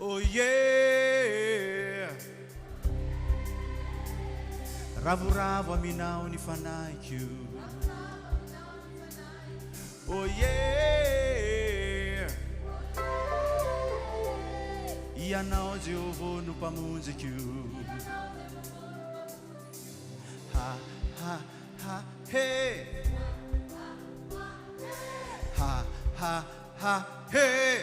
Oh yeah, ravoravo aminao ny fanaiko. Oh yeah, ianao Jehovah no mpamonjiko. Ha ha ha hey, ha ha ha hey,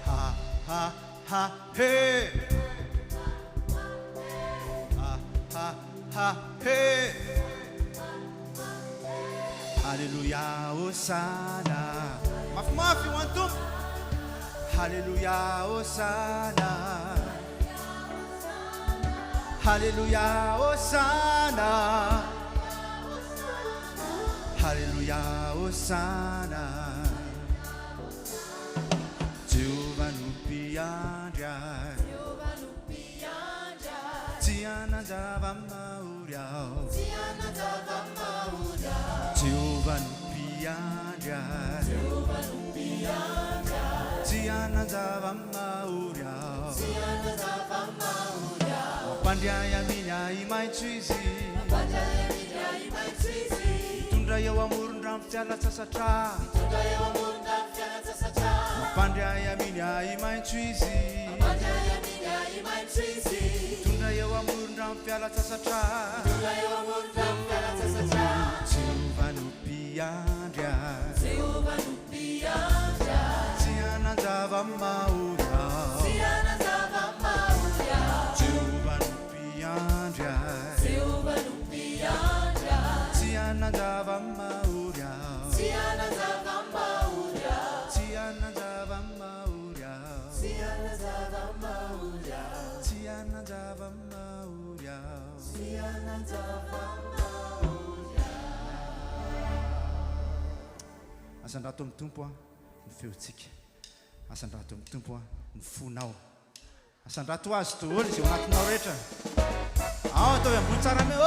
ha ha ha hey, ha ha ha hey. Hallelujah, Hosanna. Mafi wantum. Hallelujah, Hosanna. Hallelujah, Hosanna. Hallelujah, Hosanna. Jehovah nupiandra. Tiana java mauriao. Jehovah nupiandra. Tiana java mauriao. Pandiaya minha imai chuizi. Tundra eu amor ndram fiala sasatra. Pandiaya minha imai chuizi. Tundra eu amor ndram fiala sasatra. Jehovah nupiandra. Tiana java mauriao. Tiana java mauria. Tiana java mauria. Tiana java mauria. Tiana java mauria. Tiana java mauria. Tiana java mauria. Asandrato amin'ny tompo ny feontsika. Asandrato amin'ny tompo ny fonao. Asandrato azy toholo izay ao anatinao rehetra. Ao atao ambony tsara me. Oh!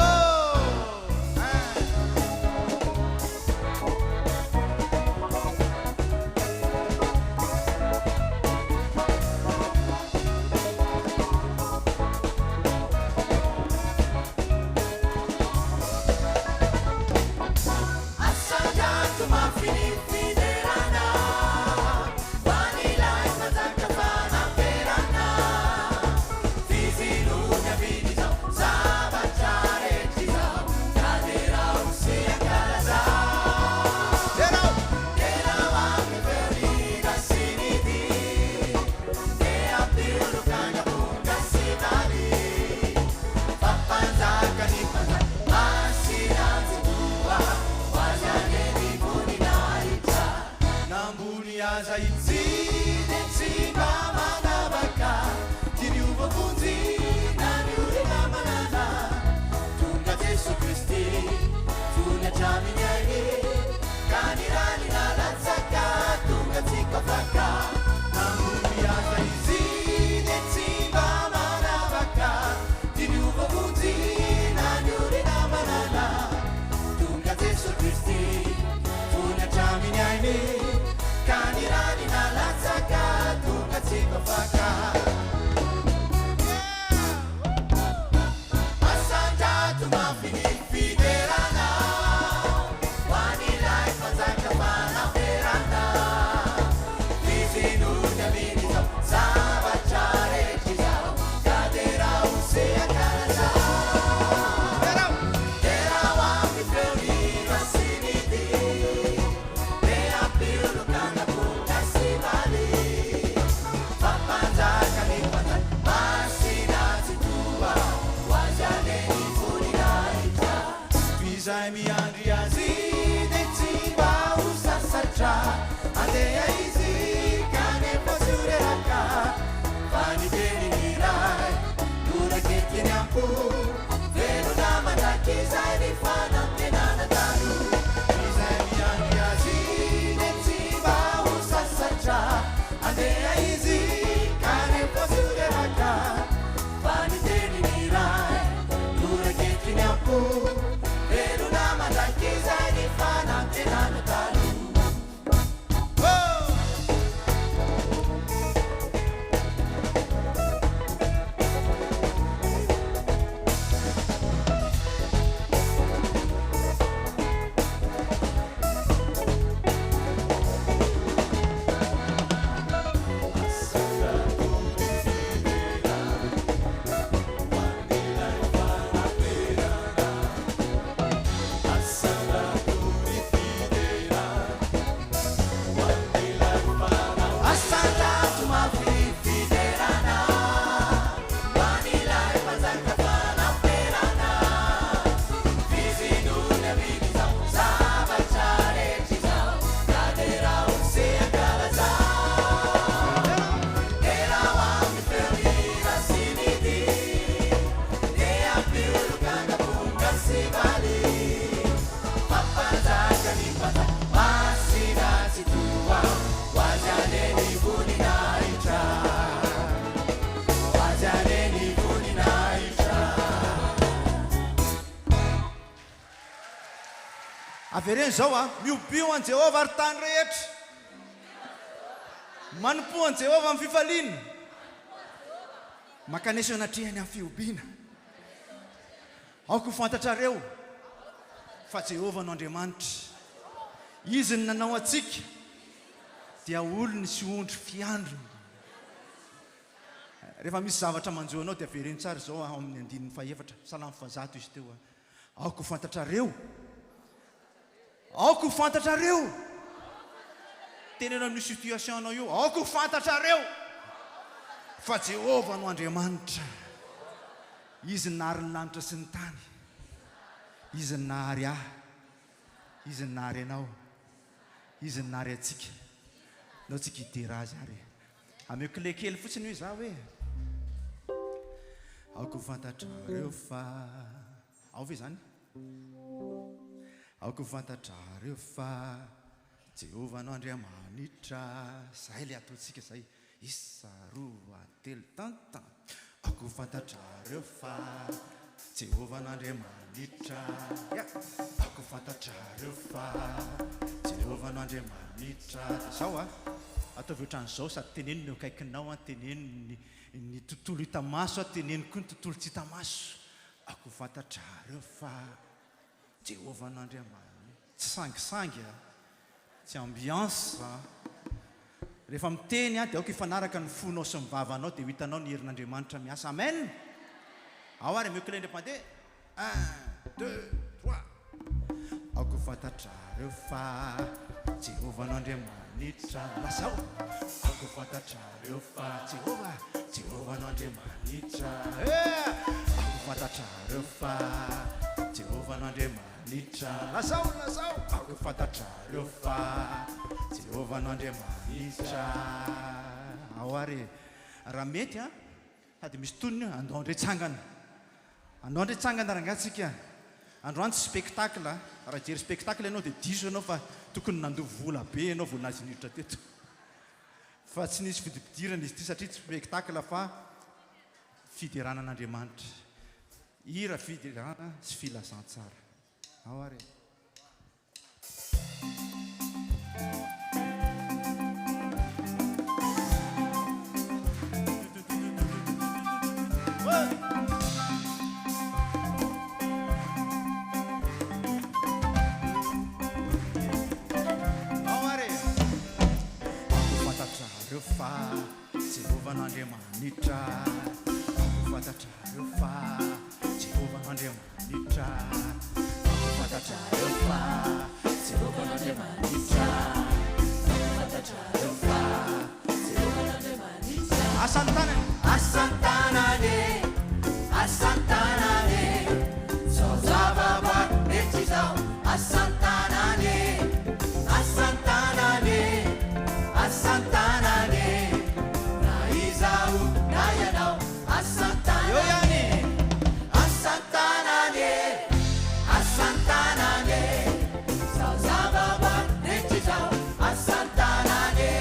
Pero nada avereny zao a miobio an Jehova ary tany rehetra manompo an Jehova amin'ny fifaliana makanesy anatrehany amin'ny fiobiana aoko fantatrareo fa Jehova no Andriamanitra izy ny nanao atsika dia olony sy ondry fiandrony rehefa misy zavatra manjo anao dia avereny tsara zao amin'ny 9:4 salamo 100 izy teo aoko fantatrareo tenenao amin'ny situation anao io aoko fantatrareo fa Jehova no Andriamanitra izy nahary ny lanitra sy ny tany izy nahary izy nahary anao izy nahary atsika nao tsika idera azy ary ameo clé kely fotsiny hoe za hoe aoko fantatrareo fa ao ve zany aoko fantatrareo fa Jehova no Andriamanitra zay le ataontsika zay isa roa telo tantan aoko fantatrareo fa Jehova no Andriamanitra aoko fantatrareo fa Jehova no Andriamanitra zao ataovy ohatran'izao sady teneny ny akaikinao teneny ny tontolo hita maso teneny koa ny tontolo tsy hita maso aoko fantatrareo fa Jehova no Andriamanitra tsy sangisangy tsy ambiance rehefa miteny dia aoko ifanaraka ny fonao sy ny vavanao dia ho hitanao ny herin'Andriamanitra miasa amen ao ary ameo clé ndray-pandeha 1 2 3 aoko fantatrareo fa Jehova no Andriamanitra lasao aoko fantatrareo fa Jehova no Andriamanitra aoko fantatrareo fa Jehova no Andriamanitra lasao aoko fantatrareo fa Jehova no Andriamanitra ao ary raha mety sady misy tonony andao ndray tsangana rangatsika androany tsy spectacle raha jery spectacle ianao dia diso ianao fa tokony nandovo vola be ianao vonaziniditra teto fa tsy nisy fidipidirana izy ty satria tsy spectacle fa fideranan'Andriamanitra hira fiderana sy filazantsara ao ary fa Jehova no Andriamanitra aoko fantatrareo fa Jehova no Andriamanitra aoko fantatrareo fa Jehova no Andriamanitra aoko fantatrareo fa Jehova no Andriamanitra asantanane zao zavaboary mety zao asantanane na izao na ianao asantanane zao zavaboary mety zao asantanane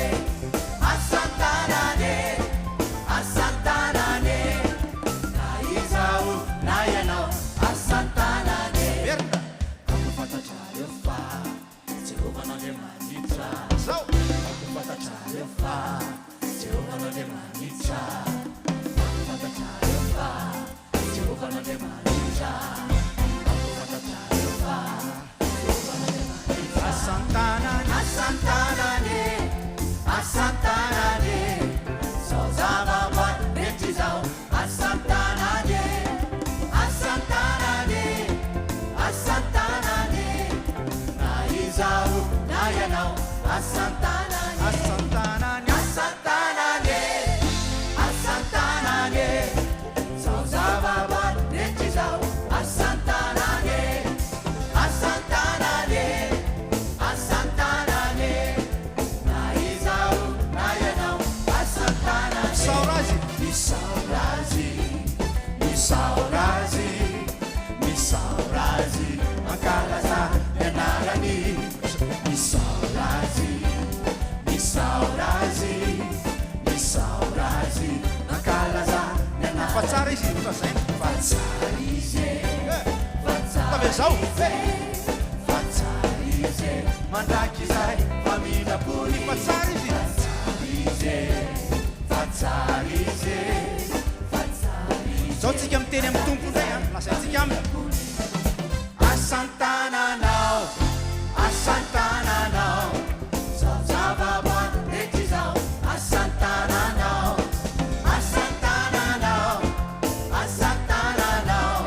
na izao na ianao asantanane aoko fantatrareo fa Jehova no Andriamanitra aoko fantatrareo fa Jehova no Andriamanitra aoko fantatrareo fa Jehova no Andriamanitra aoko fantatrareo fa Jehova no Andriamanitra asantanane zao zavaboary mety zao asantanane na izao na ianao asantanane zao zavaboary mety zao asantanane na izao na ianao asantanane misaorazy mankalaza ianarany misaorazy mankalaza ianarany fa tsara izy ohatrazay fa tsara izy tavy zao fa tsara mandrakizay famindapony fatsara izy zao tsika miteny amin'ny tompo ndray a lasaitsika aminy asantananao asantananao zavaboary rehetra izao asantananao asantananao asantananao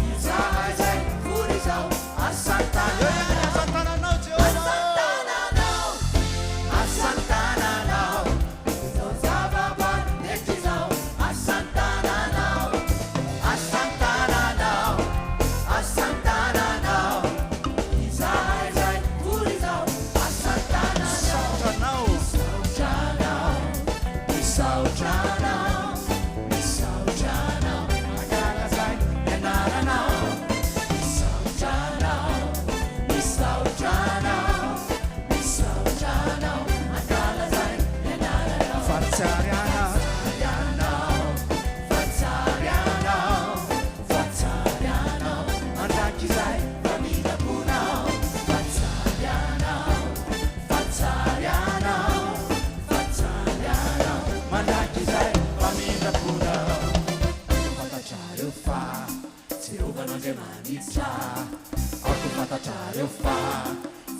izahay zay vory izao asantananao asantananao asantananao zavaboary rehetra izao asantananao asantananao asantananao izahay zay vory izao asantananao misaotranao misaotranao angalazay ianaranao misaotranao misaotranao misaotranao angalazay ianaranao fatsarianao fatsarianao fatsarianao mandrakizay famindramponao fatsarianao fatsarianao fatsarianao mandrakizay famindramponao fantatrareo fa Jehovan'Andriamanitra ako fantatrareo fa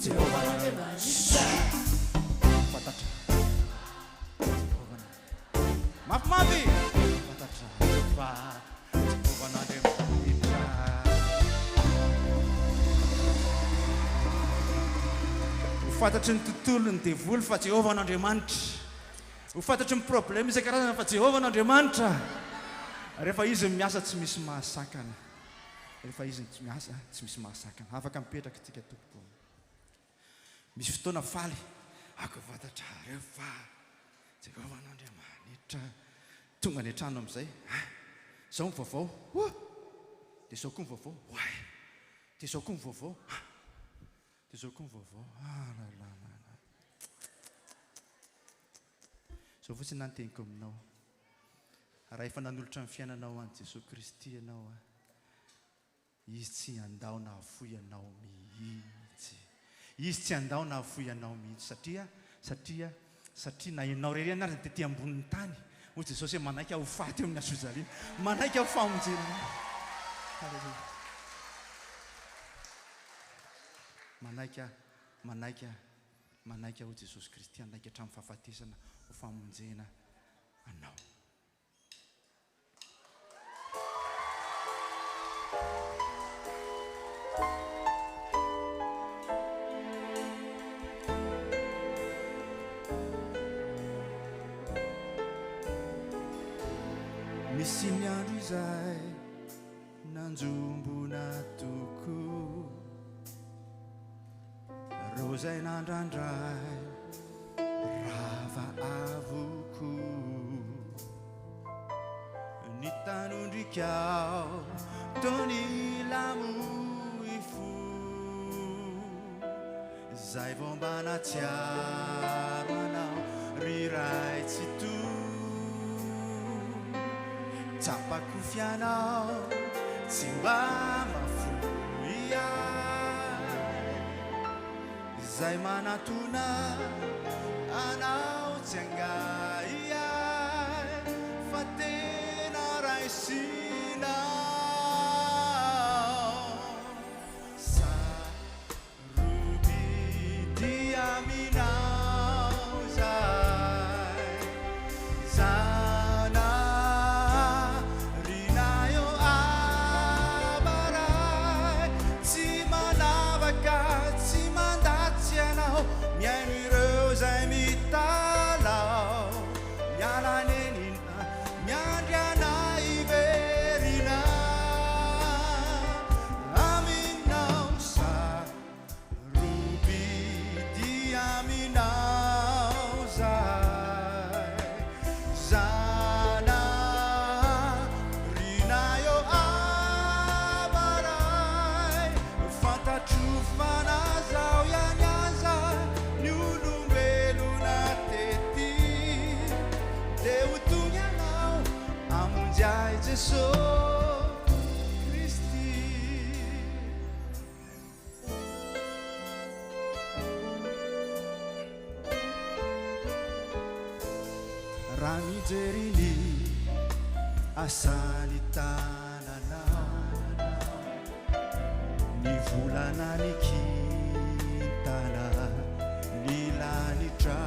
Jehovan'Andriamanitra fantatra mafimafy fantatrareo fa Jehovan'Andriamanitra ho fantatry ny tontolo ny devoly fa Jehovan'Andriamanitra ho fantatry ny problème isan-karazana fa Jehovan'Andriamanitra rehefa izy miasa tsy misy mahasakana rehefa izy miasa tsy misy mahasakana afaka mipetraka tsika tompo misy fotoana faly ako fantatrareo fa Jehovan'Andriamanitra tonga ny trano amin'izay zao mivaovao dia zao koa mivaovao way dia zao koa mivaovao dia zao koa mivaovao zao fotsiny nanteniko aminao raha efa nanolotra ny fiainanao an'i Jesosy Kristy ianao izy tsy andao na hafoy ianao mihitsy izy tsy andao na hafoy ianao mihitsy satria na ianao rery anary ny tetỳ ambonin'ny tany hoy Jesosy hoe manaiky aho faty amin'ny asozaliana manaiky aho famonjena manaiky aho Jesosy Kristy anaiky hatramin'ny fahafatesana ho famonjena anao misy ny andro izay nanjombona toko ro zay nandrandray rava avoko ny tanondrikao tony lamoifo zay vao mba natsiaro anao riray tsy to tsapako fianao tsy mba mafoy ay zay manatona anao tsy angay ay fa tena raisinao sarubi aminao zay zana rinayo abaray tsy manavaka tsy mandatsy anao miaino ireo zay mitalao mialanenina miandriana iverina aminao sarubidi aminao zay zana rinayo abaray fantatro fanazao ianyaza ny olombelona tety de ho tony anao amonjay Jesosy Kristy raha mijery ny asany tananao, ny volana ny kintana ny lanitra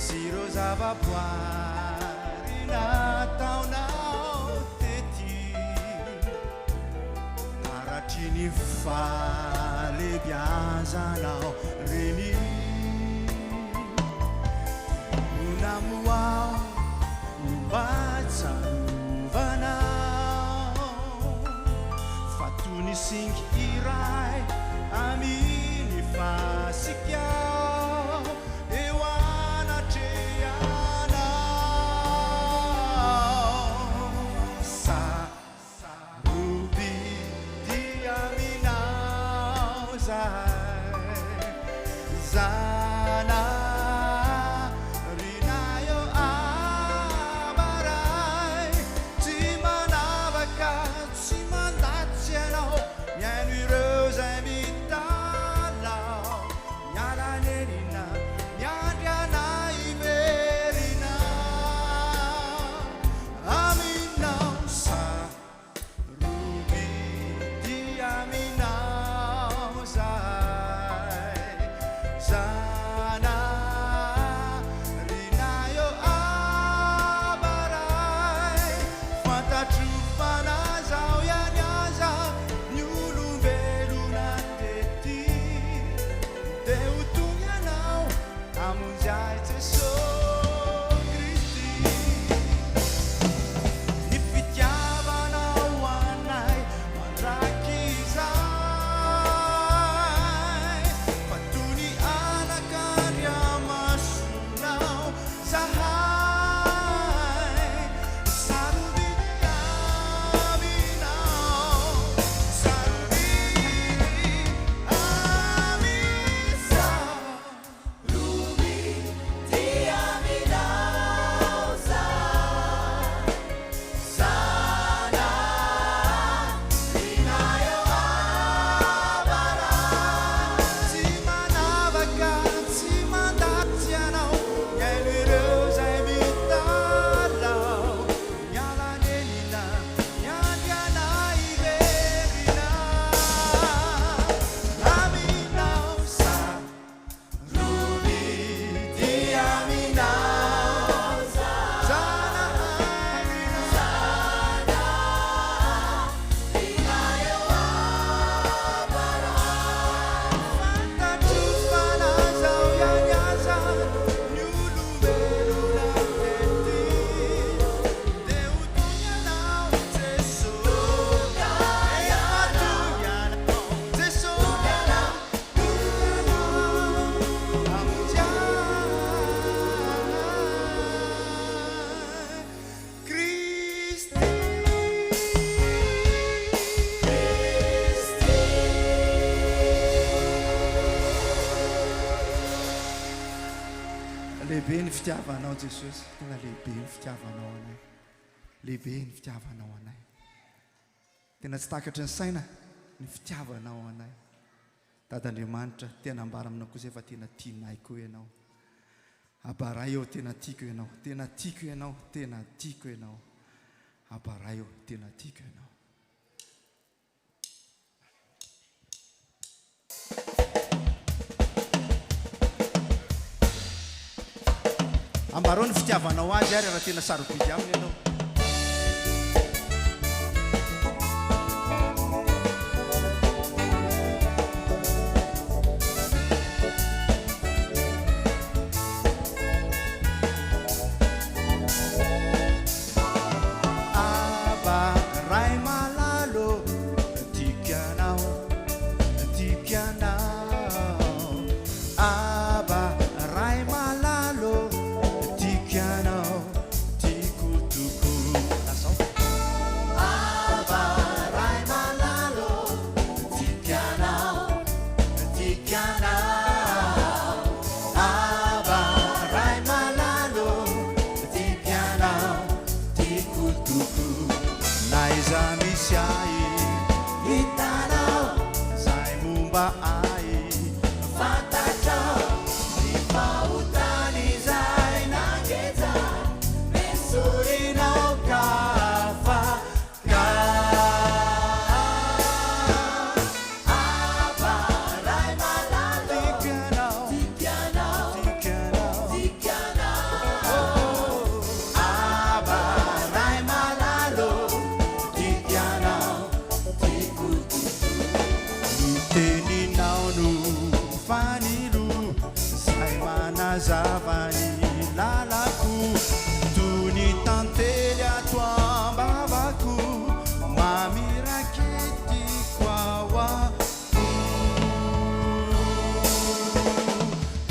sy ireo zavaboary nataonao tety aratry ny falebiazanao reny unamuao umbatsanovanao fatony singy iray aminy fasikiao eo anatreanao saruby diaminao zana rinayo abaray tsy manavaka tsy mandatsy anao miaino ireo zay mitalao mialanenina miandriana iverina aminao saruby diaminao zay zana rinayo abaray fantatro fanazao ihany aza ny olombelona tety de ho tony anao amonjy Jesosy Kristy ny fitiavanao anay mandraky izay fatony anakandriamasonao zahay sarobidy aminao sarobidy amisa rubidy aminao sana rinayo abaray tsy manavaka tsy mandatsy anao miaino ireo zay mitalao mialanenina miandriana iverina aminao sarobidy aminao zana rinayo abaray fantatro fanazao ihany aza ny olombelona tety de ho tony anao Jesosy matony anao Jesosy amonjy Kristy lehibe ny fitiavanao Jesosy tena lehibe ny fitiavanao anay lehibe ny fitiavanao anay tena tsy takatry ny saina ny fitiavanao anay Dadandriamanitra tena ambara aminao kosa efa tena tianay koa ianao abaray eo tena tiako ianao tena tiako ianao tena tiako ianao abaray eo tena tiako ianao ambarao ny fitiavanao azy ary raha tena sarobidy aminy ianao abaray malalo tiako ianao tiako ianao abaray malalo tiako ianao tiako toko ny lalako toy ny tantely ato ambavako mamirakety koaoa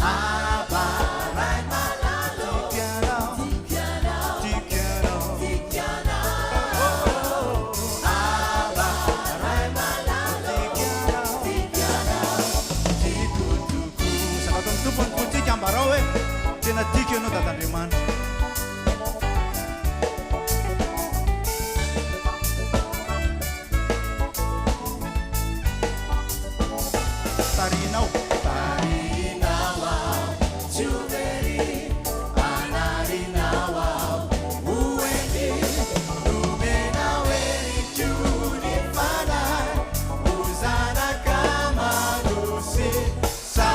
abaray malalo tikanao abaray malalo tikanao tikotoko sakatao ny tompony politika ambarao hoe tena tiky ianao dadandriamanitra tarinao tsyoveri anarinao ao oendy nomenao eritony fanay ozanaka manosy sa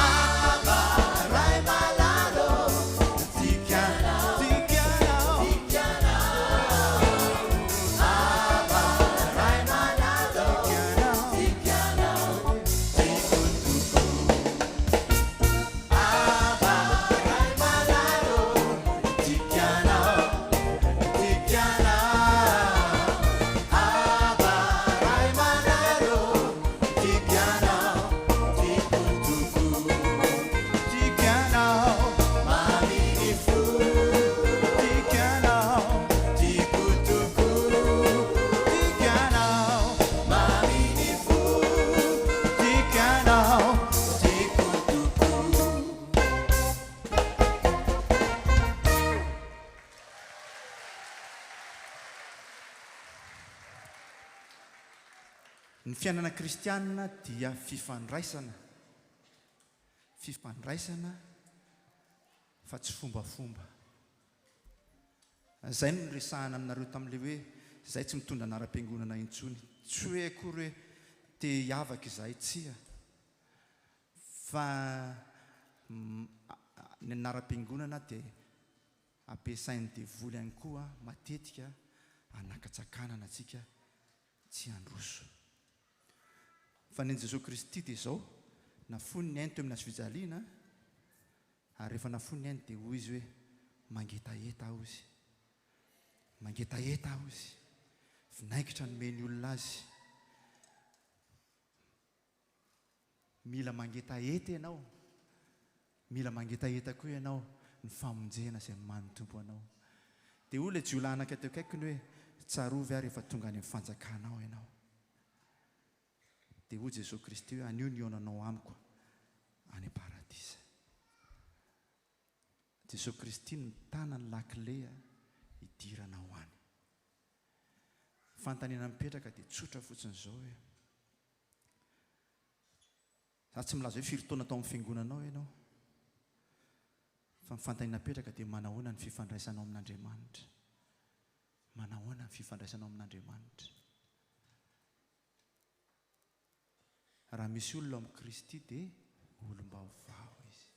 abaray malalo tikanao abaray malalo tikanao tikotoko abaray malalo tikanao abaray malalo tikanao tikotoko tikanao maminifo tikanao tikotoko tikanao maminifo tikanao tikotoko. Ny fiainana kristianina dia fifandraisana fa tsy fombafomba. Zay no resahana aminareo tamin'ilay hoe zay tsy mitondra anara-piangonana intsony, tsy hoe akory hoe te hiavaka izahay tsia fa ny anara-piangonana dia ampiasain'ny devoly ihany koa matetika hanakatsakanana antsika tsy handroso. Fa ny Jesosy Kristy dia izao nafony ny ainy teo amin'ny hazofijaliana ary rehefa nafony ny ainy dia hoy izy hoe mangetaheta aho izy vinaikitra nomeny olona azy. Mila mangetaheta ianao, mila mangetaheta koa ianao ny famonjena izay mamy tompo anao. Dia olona jiolahnaka teo akaikiny hoe tsarovy ary efa tonga any amin'ny fanjakanao ianao. Dia hoy Jesosy Kristy hoe anio ny onanao amiko any paradisa. Jesosy Kristy mitana ny lakile hidirana ho any. Fantaniana mipetraka dia tsotra fotsiny izao hoe za tsy milaza hoe firy taona tao amin'ny fiangonanao ianao, fa ny fantaniana mipetraka dia manahoana ny fifandraisanao amin'Andriamanitra, manahoana ny fifandraisanao amin'Andriamanitra. Raha misy olona amin'ny Kristy dia olom-baovao izy.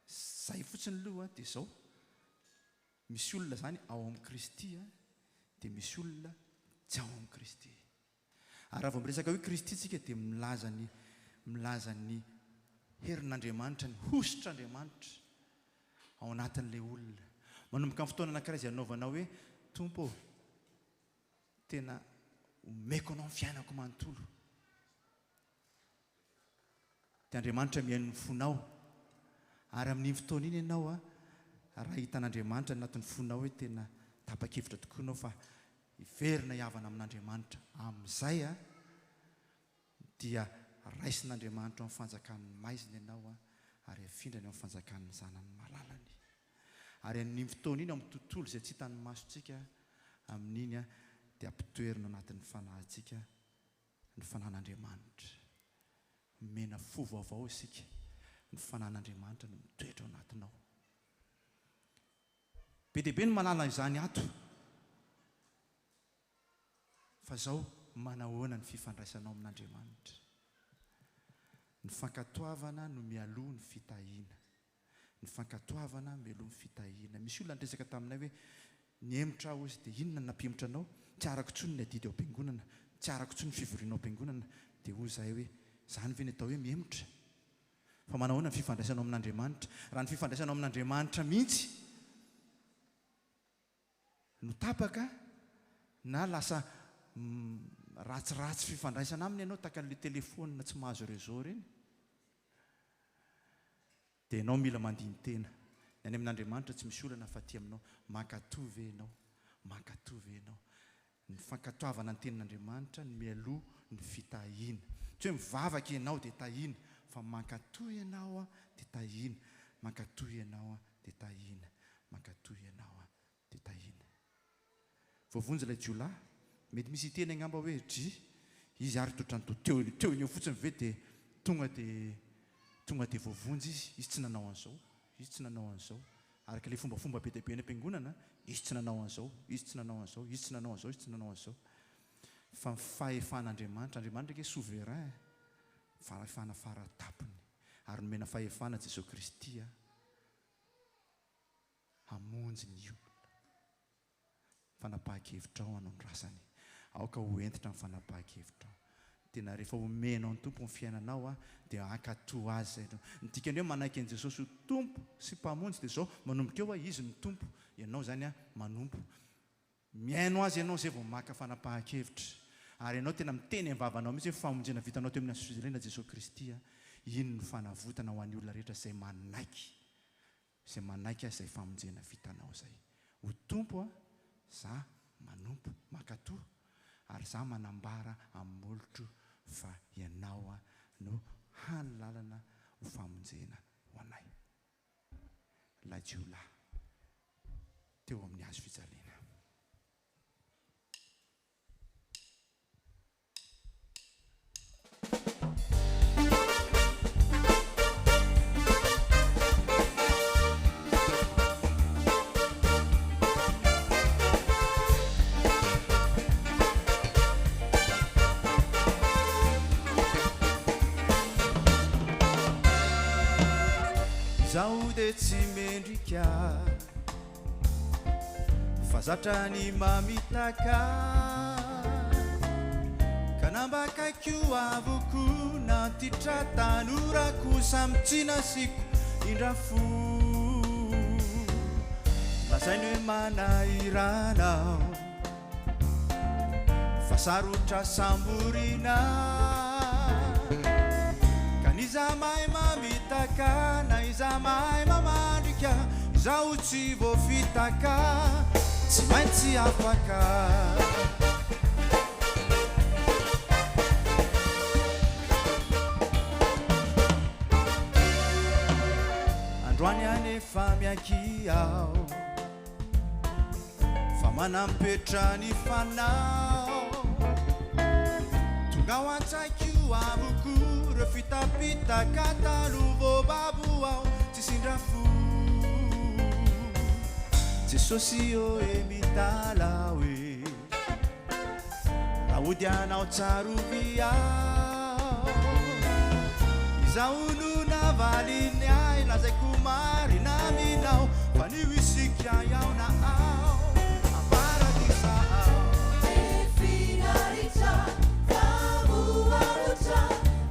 Zay fotsiny aloha dia izao, misy olona zany ao amin'ny Kristy dia misy olona tsy ao amin'ny Kristy. Ary raha vao miresaka hoe Kristy tsika dia milaza ny herin'Andriamanitra, ny hositr'Andriamanitra ao anatin'ilay olona. Manomboka amin'ny fotoana anankiray izay anaovanao hoe Tompo, tena omeko anao ny fiainako manontolo. Dia Andriamanitra mihaino ny fonao. Ary amin'iny fotoana iny ianao raha hitan'Andriamanitra anatin'ny fonao hoe tena tapa-kevitra tokoa ianao fa hiverina hiavana amin'Andriamanitra. Amin'izay dia raisin'Andriamanitra ao amin'ny fanjakan'ny maizina ianao ary afindrany ao amin'ny fanjakan'ny zanany malalany. Ary amin'iny fotoana iny, amin'ny tontolo izay tsy hitan'ny masontsika, amin'iny dia ampitoerina anatin'ny fanahintsika ny fanahin'Andriamanitra. Mena fo vaovao isika, ny fanahin'Andriamanitra no mitoetra ao anatinao. Be dia be ny malala izany ato. Fa izao manahoana ny fifandraisanao amin'Andriamanitra. Ny fankatoavana no mialoha ny fitahiana. Ny fankatoavana mialoha ny fitahiana. Misy olona nitresaka taminay hoe niemotra aho izy dia inona nampiemotra anao? Tsy arako tsony ny adidy ao am-piangonana, tsy arako tsony ny fivorianao am-piangonana. Dia hoy izahay hoe zany ve ny atao hoe miemotra? fa manahoana ny fifandraisanao amin'Andriamanitra. Raha ny fifandraisanao amin'Andriamanitra mihitsy no tapaka na lasa ratsiratsy fifandraisana aminy ianao taka an'ilay telefônina tsy mahazo réseau reny, dia ianao mila mandiny tena. Ny any amin'Andriamanitra tsy misy olana fa ty aminao, mankatovy ianao, mankatovy ianao. Ny fankatoavana ny tenin'Andriamanitra ny mialoha ny fitahiana. Tsy hoe mivavaka ianao dia tahina, fa mankatoy ianao dia tahina, mankatoy ianao dia tahina, mankatoy ianao dia tahina. Voavonjy ilay jiolahy, mety misy tena angamba hoe dry izy ary totrany teo iny fotsiny ve dia tonga dia voavonjy izy tsy nanao an'izao, izy tsy nanao an'izao. Araka ilay fombafomba be dia be ny am-piangonana, izy tsy nanao an'izao, izy tsy nanao an'izao, izy tsy nanao an'izao, izy tsy nanao an'izao. Fa fahefan'Andriamanitra, Andriamanitra ke souverain, fahefana faratapony, ary nomena fahefana Jesosy Kristy hamonjy ny olona. Fanapahan-kevitrao hanao ny rasany, aoka ho entitra amin'ny fanapahan-kevitrao. Tena rehefa omenao ny tompo ny fiainanao dia ankatoy azy zay. Ny dikany hoe manaiky an'i Jesosy ho tompo sy mpamonjy dia izao manomboka eo izy ny tompo, ianao zany manompo. Miaino azy ianao izay vao maka fanapahan-kevitra, ary ianao tena miteny am-vavanao mihitsy hoe famonjena vitanao teo amin'ny firenena Jesosy Kristy iny no fanavotana ho an'ny olona rehetra izay manaiky izay famonjena vitanao zay. Ho tompo za manompo mankatoy, ary za manambara amin'olotro fa ianao no hany lalana ho famonjena ho anay. La jiolahy teo amin'ny hazo fijaliana. Zaho dia tsy mendrika fa zatra ny mamitaka, ka nambakaiko avoko nantitra tanorako samtsinasiko indrafo. Lazainy hoe manairanao fa sarotra samborina, ka niza mahay mamitaka na iza mahay mamandrika, zaho tsy voafitaka tsy maintsy afaka. Androany anefa mianky aho fa manampetra ny fanao, tonga ao an-tsaiko avoko reo fitapitaka talovo babo aho tsy sindrafo. Jesosy oe mitala hoe raha ody anao tsarovy aho, izaho no navaliny ahy lazaiko marina aminao, fa ny wisika iaho na ao ambaradisa ao. Finalita kamuaruta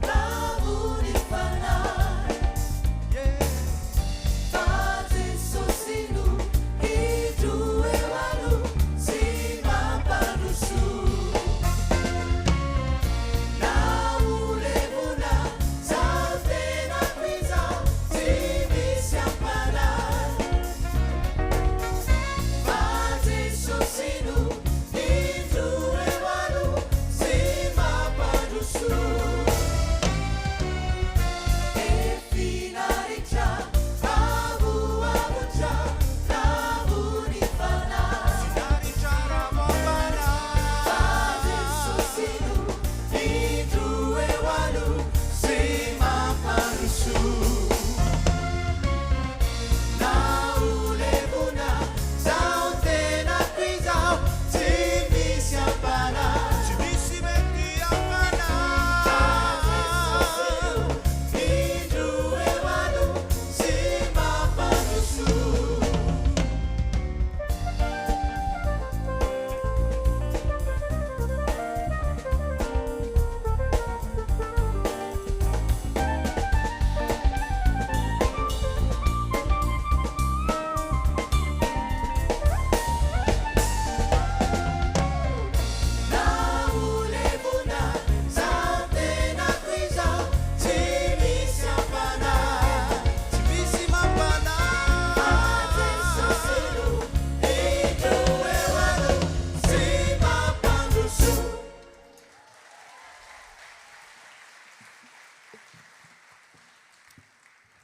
kamuni fanai, Fate sosinu hidu ewalu sima panusu, na ulevuna saltena kwiza simi siampana, Fate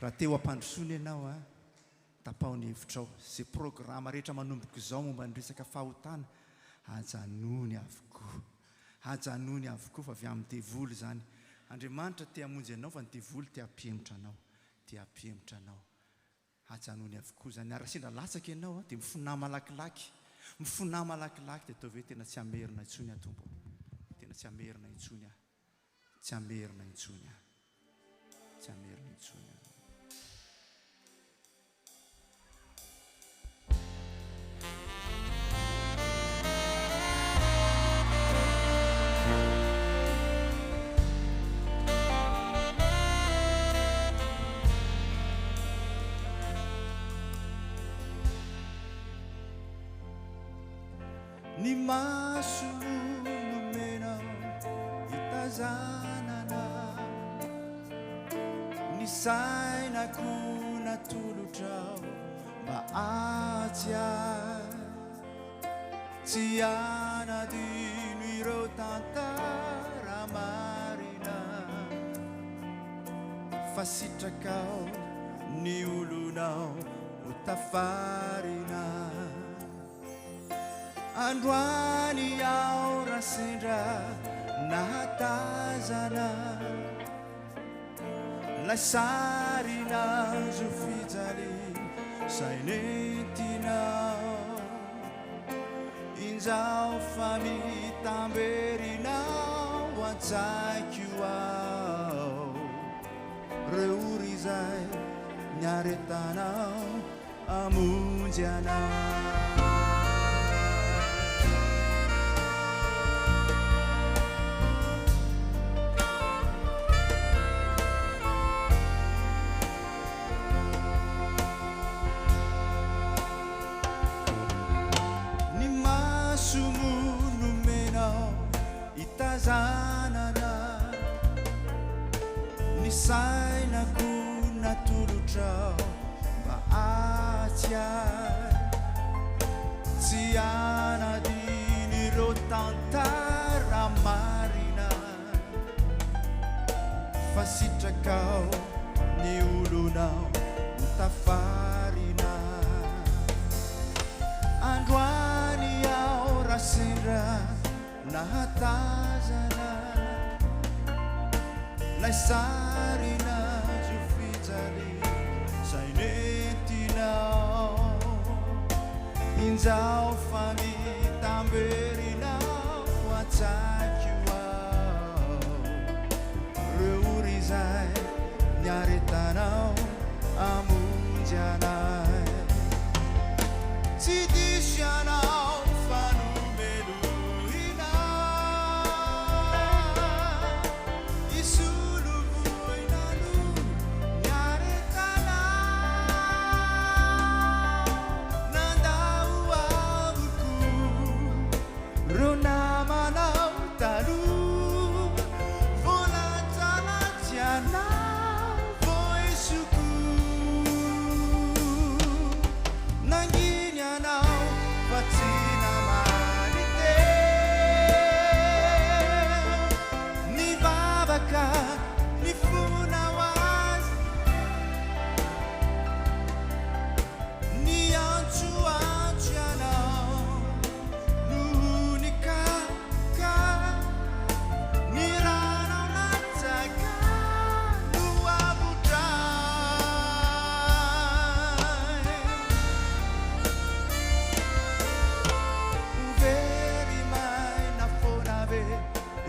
raha teo ampandrosony ianao a tapaony hevitrao zay programa rehetra manomboka izao momba ny resaka fahotana hajanony avokoa fa avy amin'ny devoly zany Andriamanitra te hamonjy anao fa ny devoly te hampihemotra anao hajanony avokoa zany ary sendra latsaka ianao dia mifonà malakilaky dia atao hoe tena tsy hamerina intsony atombo tena tsy hamerina intsony Ny maso nomenao hitazanana ny sainako natolotrao mba atsy tsy anadino ireo tantara marina fa sitrakao ny olonao ho tafarina androany aora sendra nahatazana lay sarina zo fijaly sainentinao inzao fa mitamberinao antsaiko ao reo ry zay niaretanao amonjy anao zanana ny sainako natolotrao mba atsy tsy anadiny ireo tantara marina fa sitrakao ny olonao ho tafarina androany aora sendra nahatazana lay sarina zo fijaly sainentinao inzao fa mitamberinao antsaiko ao reo ry zay niaretanao amonjy anay tsy diso anao fa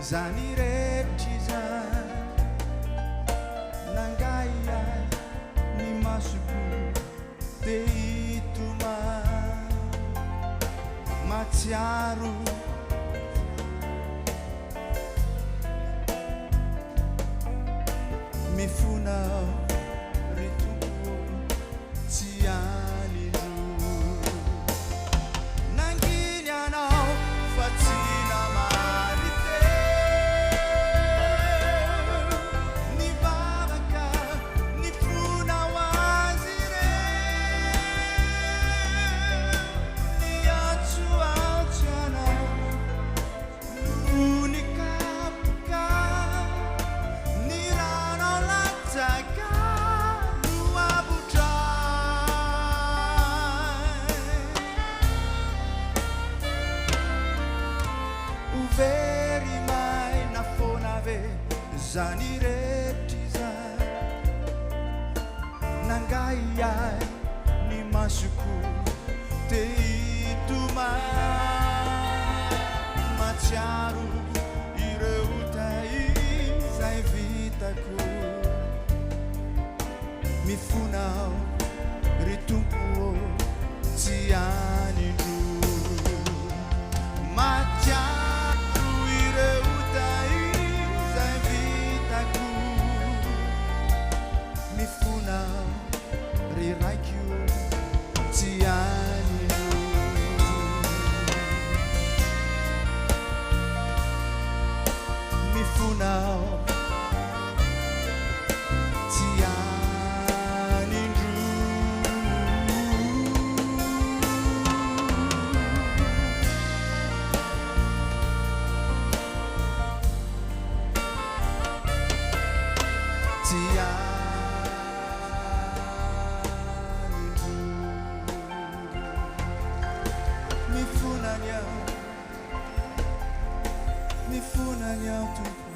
zany retry zany nangaya ny masoko dia hitoma matsiaro mifonao ry tompo tsy anindro nanginy anao fa tsy no Sangaiai ni masukku teituma maciaro ireo taizay vitako mifonao ry tompo tsy anindro maciaro ireo taizay vitako mifonao ry raikio tsy anindro mifonao tsy anindro tsy mifunanya tupu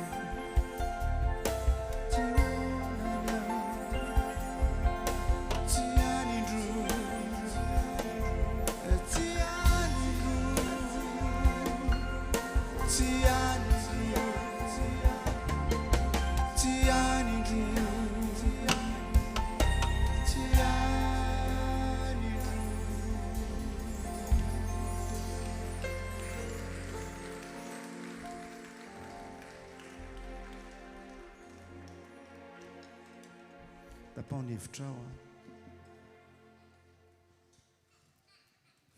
tapaonhevitra ao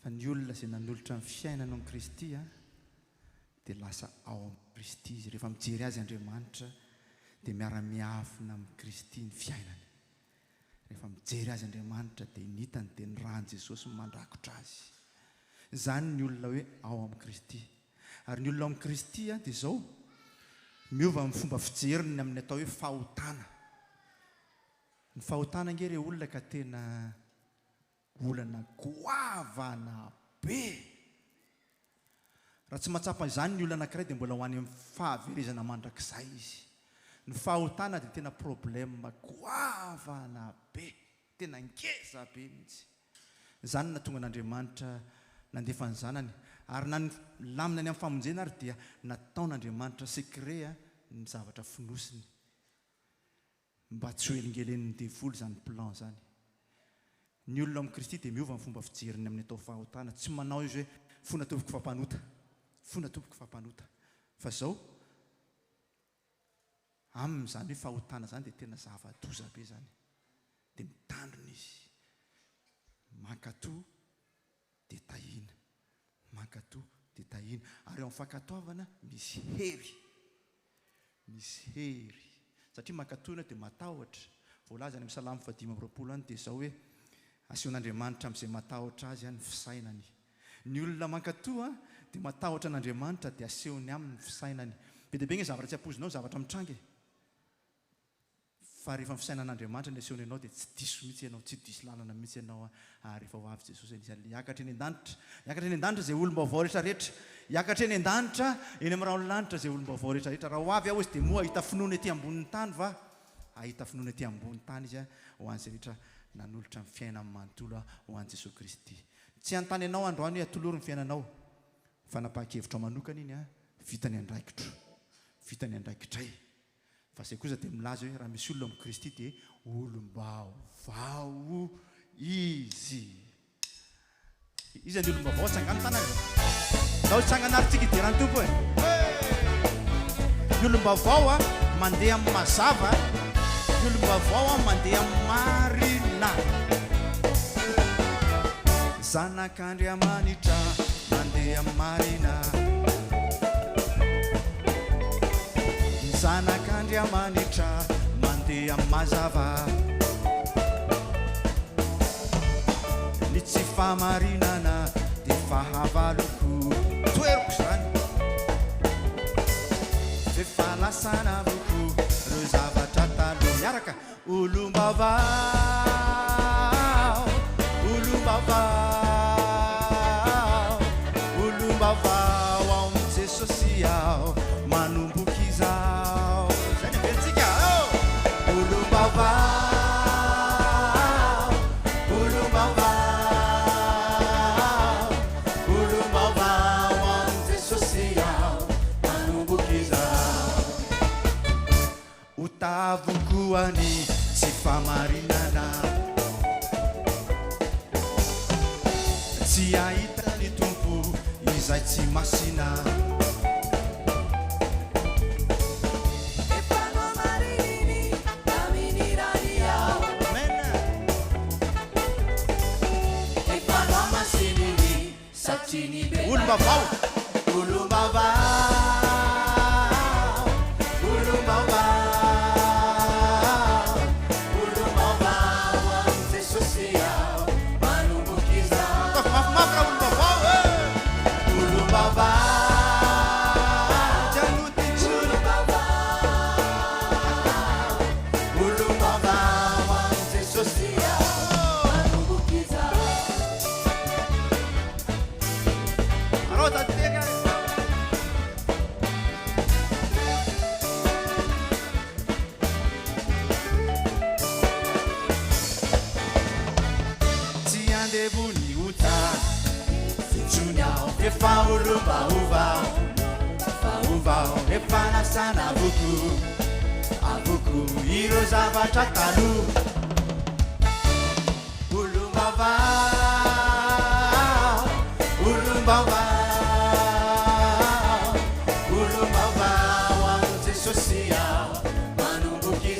fa ny olona izay nanolotra amin'ny fiainana amin'ny Kristy dia lasa ao amin'ny Kristy izy rehefa mijery azy Andriamanitra dia miara-miafina amin'ny Kristy ny fiainany rehefa mijery azy Andriamanitra dia nitany dia ny rahan'i Jesosy mandrakotra azy izany ny olona hoe ao amin'ny Kristy ary ny olona ao amin'ny Kristy dia izao miova amin'ny fomba fijeriny amin'ny atao hoe fahotana ny fahotana nge ireo olona ka tena olana goavana be raha tsy mahatsapa izany ny olona anankiray dia mbola ho any amin'ny fahaverezana mandrakizay izy ny fahotana dia tena problema goavana be tena ngeza be mihitsy izany na tonga n'Andriamanitra nandefa ny zanany ary na lamina ny amin'ny famonjena ary dia nataon'Andriamanitra sekret ny zavatra finosiny mba tsy ho elingelen'ny devolo zany plan zany ny olona amin'ny Kristy dia miova amin'ny fomba fijeriny amin'ny atao fahotana tsy manao izy hoe fona toboko fampanota fa izao amin'izany hoe fahotana zany dia tena zava-doza be zany dia mitandrina izy mankatoa dia tahina mankatoa dia tahina ary eo amin'ny fankatoavana misy hery satria mankatoana dia matahotra voalaza any amin'ny Salamo 5:20 any dia izao hoe asehon'Andriamanitra amin'izay matahotra azy ny fisainany ny olona mankatoa dia matahotra an'Andriamanitra dia asehony amin'ny fisainany be dia be ny zavatra tsy apozinao zavatra mitrangy fa rehefa fisainan'Andriamanitra ny asehony ianao dia tsy diso mihitsy ianao tsy diso lalana mihitsy ianao rehefa ho avy Jesosy izy hiakatra eny an-danitra izay olom-baovao rehetrarehetra hiakatra eny an-danitra eny amin'ny ranolanitra izay olom-baovao rehetrarehetra raha ho avy aho izy dia moa ahita finoana ety ambonin'ny tany va ahita finoana ety ambonin'ny tany izy ho an'izay rehetra nanolotra amin'ny fiainana manontolo ho an'i Jesosy Kristy tsy antany ianao androany hoe atoloro ny fiainanao fa napahakevitra manokana iny vitany andraikitray fa izay kosa dia milaza hoe raha misy olona amin'ny Kristy dia olom-baovao izy ny olom-baovao tsangany tanany ndao tsanganaritsika idiran'ny tompo ny olom-baovao mandeha amin'ny mazava ny olom-baovao mandeha amin'ny marina zanak'Andriamanitra mandeha amin'ny marina zanak'Andriamanitra mandeha amin'ny mazava ny tsy fahamarinana dia fahavaloko toeriko izany dia fahalasana voko ireo zavatra taloha miaraka olom-bavao ao amin'ny Jesosy ao manomboka izao zany abentsika olom-bavao tsy masina Efanao marini amin'ny rariao mena Efanao masinini satrini be olombavao Efanasana abuku iro zavatra talo ulumbavao amin'ny Jesosy ao manomboky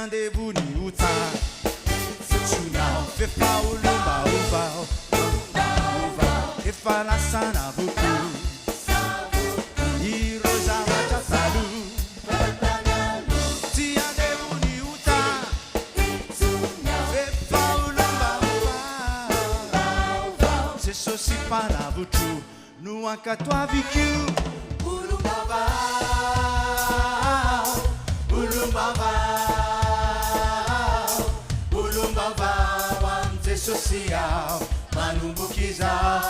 andevony ota tsunao fefa olombavao efa lasana buku iro zavatra talo ty andevony ota fefa olombavao Jesosy panavotro no ankatoavykio Social manomboky zao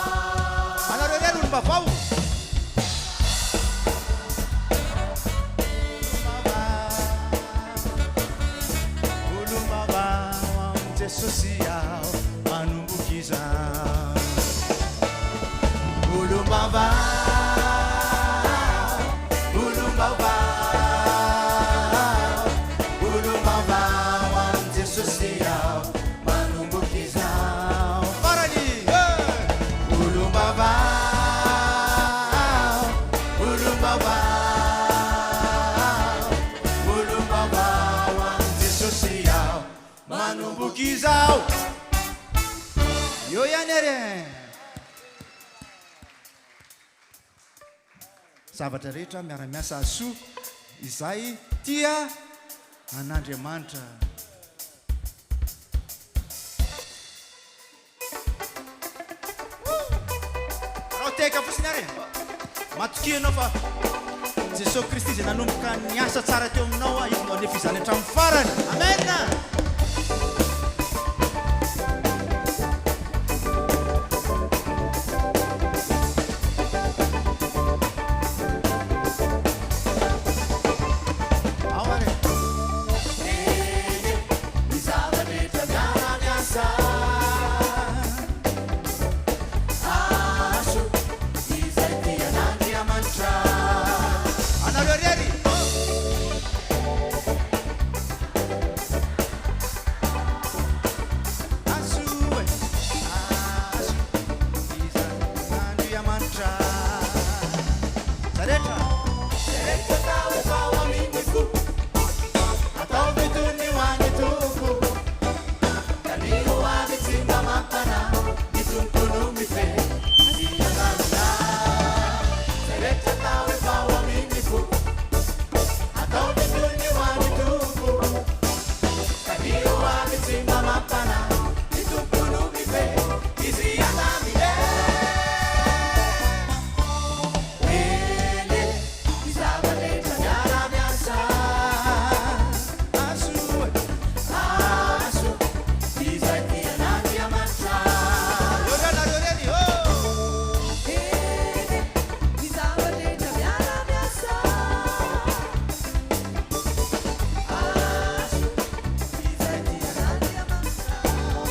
anareo reny olombavao olombavao amin'ny Jesosy ao manomboky zao olombavao amin'ny Jesosy ao manumbukizao yo yanere zavatra rehetra miara-miasa asoa izay tia an'Andriamanitra raha teka fotsiny ary matoky anao fa Jesosy Kristy izay nanomboka niasa tsara teo aminao izy no alefa izany hatramin'ny farany amen.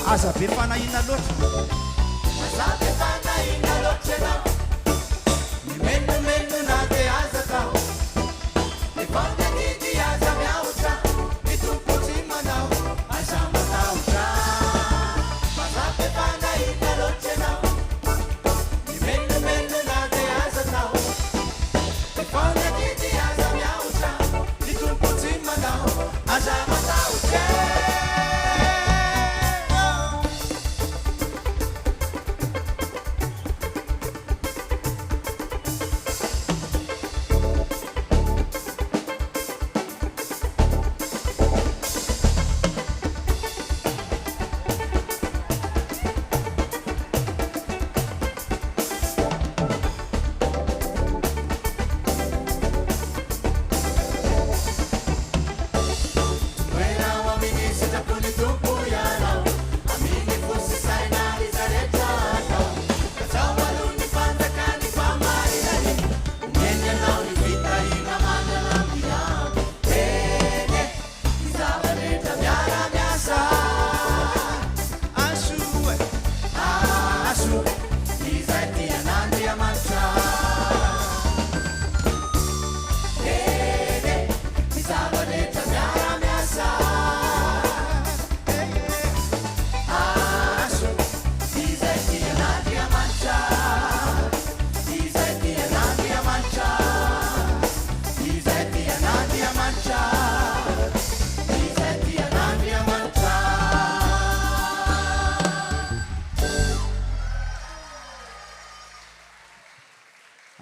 Aza be fanahina loatra. loatranao mimenomeno na de aza tao efanyanidi aza miaotra mitompotsy manao aza mataotra mazapefanaina loatranao mimenomeno na de aza tao efanyanidi aza miaotra mitompotsy manao aza mataotra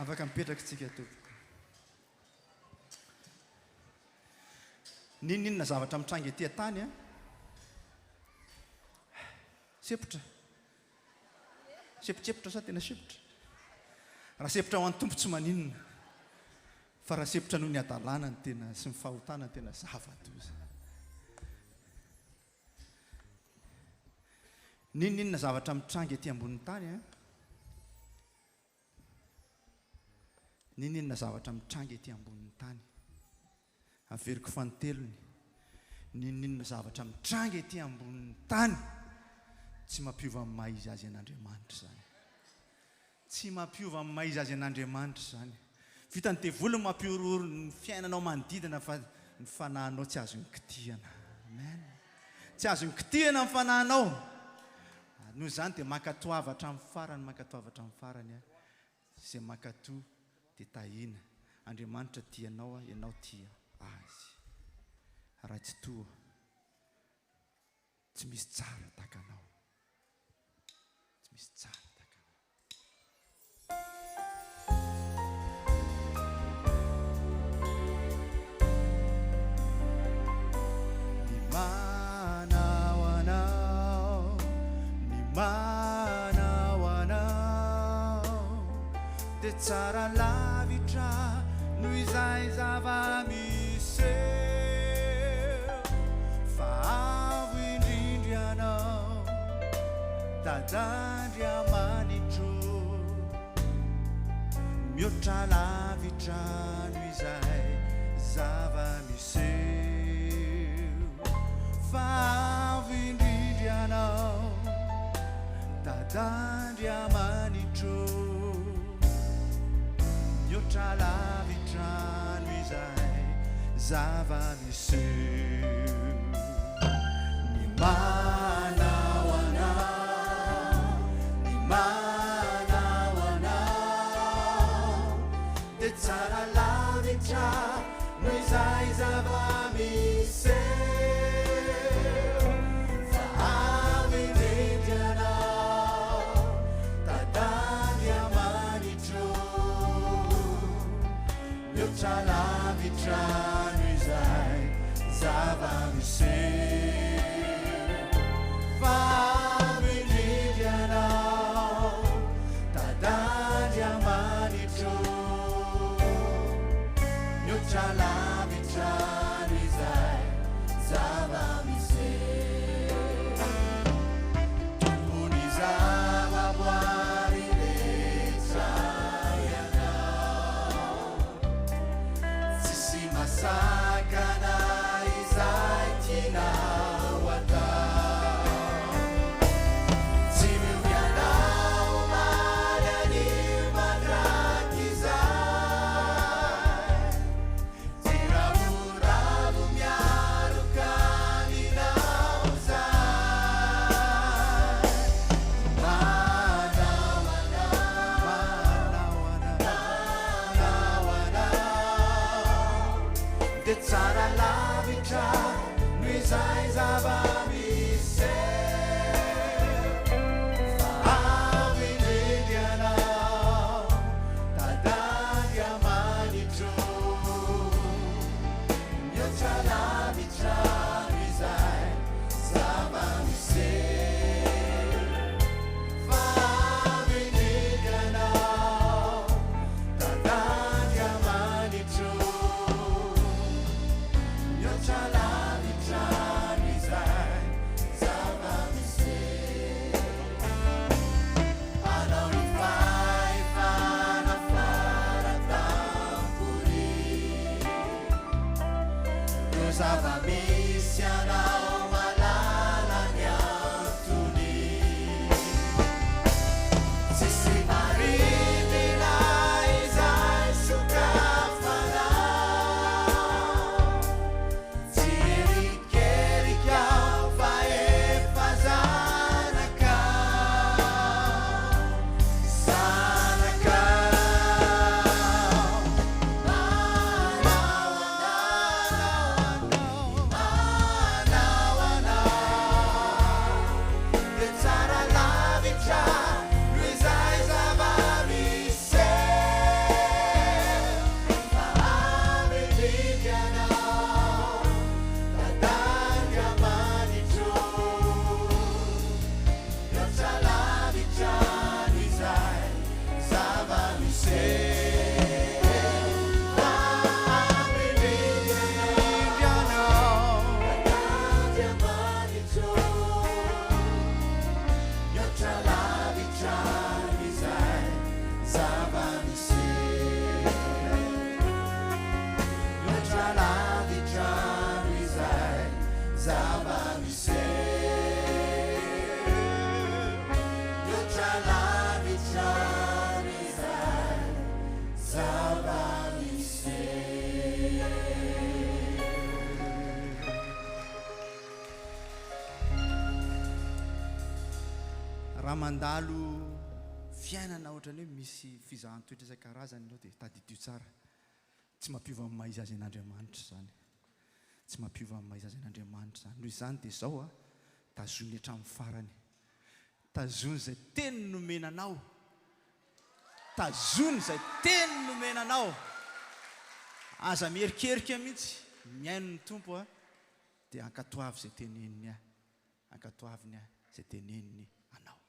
afaka mipetrakytsika tompoko ninninona zavatra mitrangy etỳ tany a sepotra sepotsepotra sa tena sepotra raha sepotra ho an'ny tompo tsy maninona fa raha sepotra noho ny adalàna ny tena sy ny fahotana ny tena zava-doza ninninona zavatra mitrangy etỳ ambonin'ny tany a ninninona zavatra mitrangy etỳ ambonin'ny tany averiko fanotelony ninninona zavatra mitrangy etỳ ambonin'ny tany tsy mampiova amin'ny maha izy azy an'Andriamanitra zany tsy mampiova amin'ny maha izy azy an'Andriamanitra zany vitany devoly mampiororo ny fiainanao manodidina fa ny fanahinao tsy azo ny kitihana amen tsy azo ny kitihana ny fanahinao noho zany dia mankatoavatra amin'ny farany mankatoavatra amin'ny farany a izay mankatoa dia tahina Andriamanitra tianao a ianao tia azy raha tsy toa tsy misy tsara takanao tsy misy tsara takanao ny manao anao ny manao anao dia tsara lavitra noho izay zava-miseho fa avo indrindry anao dadandry amanitro mihoatra lavitra noho izay zava-miseho fa avo indrindry anao dadandry amanitro mihoatra lavitra noho izay zava-miseho ny manao anao ny manao anao dia tsara lavitra noho izay zava-miseho fa avy indrindry anao dadandry amanitro mihoatra lavitra noho izay raha mandalo fiainana ohatrany hoe misy fizahan-toetra isan-karazany ianao dia tadidio tsara tsy mampiova amin'ny maha izy azy an'Andriamanitra zany tsy mampiova amin'ny maha izy azy an'Andriamanitra zany noho izany dia izao a tazony hatramin'ny farany tazony izay teny nomenanao tazony izay teny nomenanao aza mierikerika mihitsy miaino ny tompo a dia ankatoavy izay teneniny ahy ankatoaviny ahy izay teneniny anao.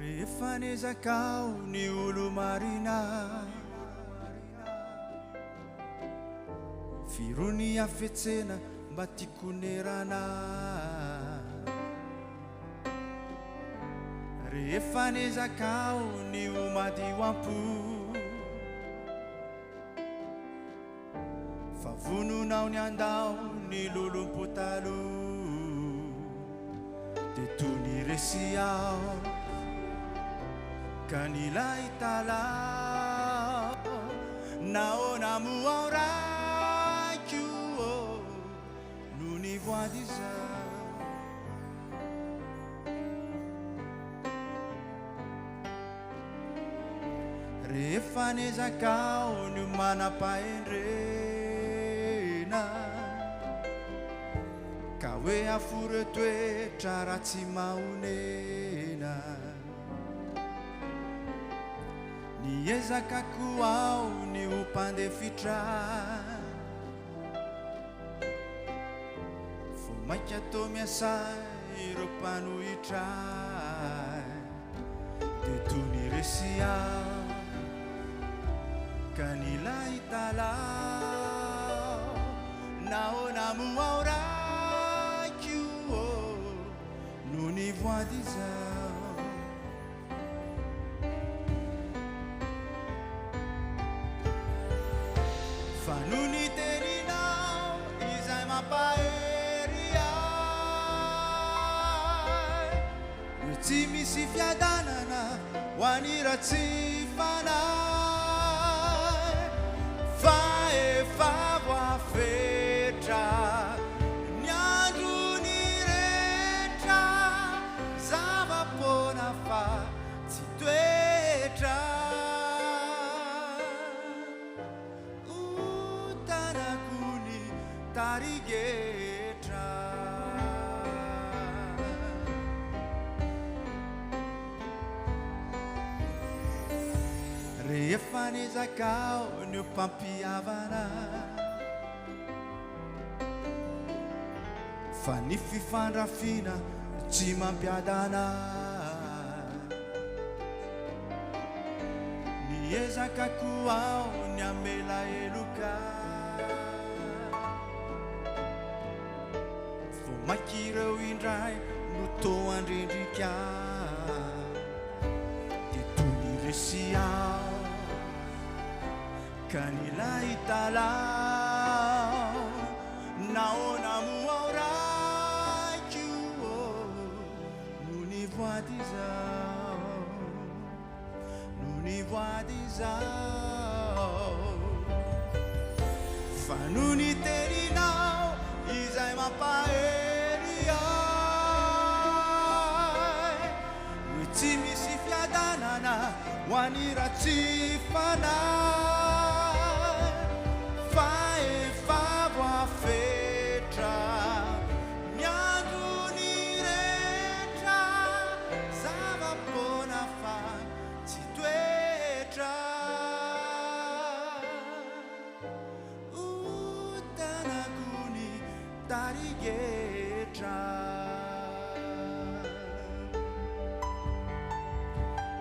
Rehefa nezakao ny olo marina firony afetsena mba tikonerana rehefa nezakao ny omadioampo fa vononao ny andao ny lolompotalo de toy ny resiao kanila italao naona muao raikio no ny voady izao rehefa nezakao ny manam-pahendrena ka hoe afore toetra raha tsy mahonena niezaka koao ny ompandefitra fo maika atao miasay ireo mpanohitra de toy ny resiao kanila italao naona muao raikio no ny voady izao fiadanana ho aniratsy fanay fa efa voafetra ny androny rehetra zava-pona fa tsy toetra utanako ny tarigetra rehefa nizakao ny mpampiavana fa ny fifandrafina tsy mampiadana niezaka koao ny amela eloka vo makireo indray no toandrindrika titony resiao kanilay talao naona moao raikio no nivoady zao no nivoady zao fa no niteninao izay mampahery ay hoe tsy misy fiadanana ho aniratsy fanay fa efa voafetra ny androny rehetra zava-pona fa tsy toetra utanako ny tarigetra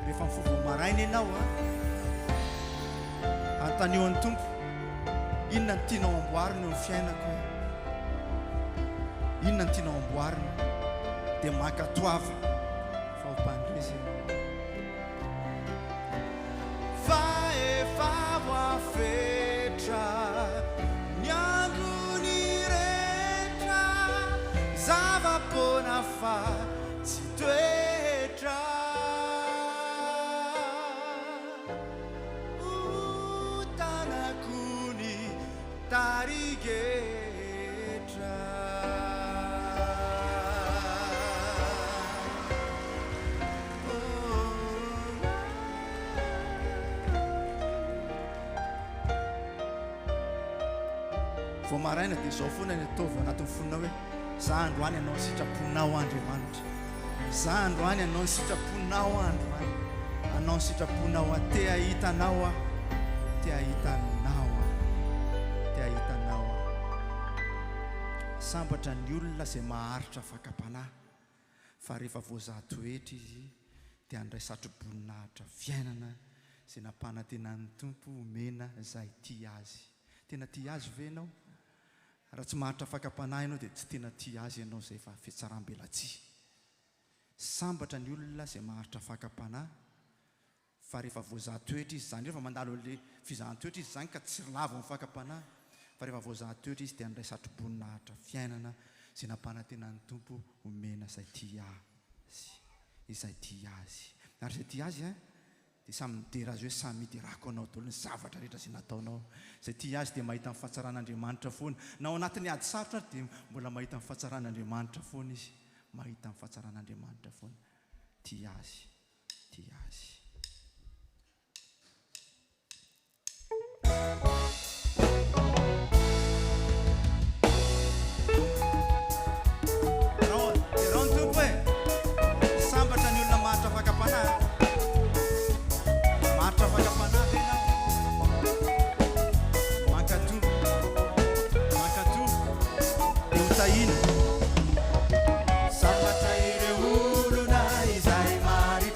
rehefa mifovo maraina ianao antaneo an'ny tompo inona ny tianao amboarina eo ny fiainako inona ny tianao amboarina dia makatoava fa hompandresy fa efa voafetra ny androny rehetra zava-pona fa tsy toetra utanako ny tarigetra vo maraina dia izao foana ny ataovy anatin'ny fonina hoe za androany ianao ny sitraponao Andriamanitra za androany ianao ny sitraponao androany anao ny sitraponao te ahitanao a te ahitanao a te ahitanao a sambatra ny olona izay maharitra fakapanahy fa rehefa voazatoetra izy dia andray satroboninahitra fiainana izay nampanantenan'ny tompo omena izay tia azy tena tia azy ve ianao raha tsy maharitra fakapanahy ianao dia tsy tena tia azy ianao izay fa fiatsaram-belatsia sambatra ny olona izay maharitra fakapanahy fa rehefa voazatoetra izy zany rehefa mandalo le fizahan-toetra izy zany ka tsy lavo amin'ny fakapanahy fa rehefa voazatoetra izy dia andray satroboninahitra fiainana izay nampanantenan'ny tompo omena izay tia azy izay tia azy ary izay tia azy dia samy midera azy hoe samy miderako anao daholo ny zavatra rehetra izay nataonao izay tia azy dia mahita amin'ny fahatsaran'Andriamanitra foana na ao anatin'ny ady sarotra dia mbola mahita amin'ny fahatsaran'Andriamanitra foana izy mahita amin'ny fahatsaran'Andriamanitra foana tia azy tia azy Sambatay reuluna izay mari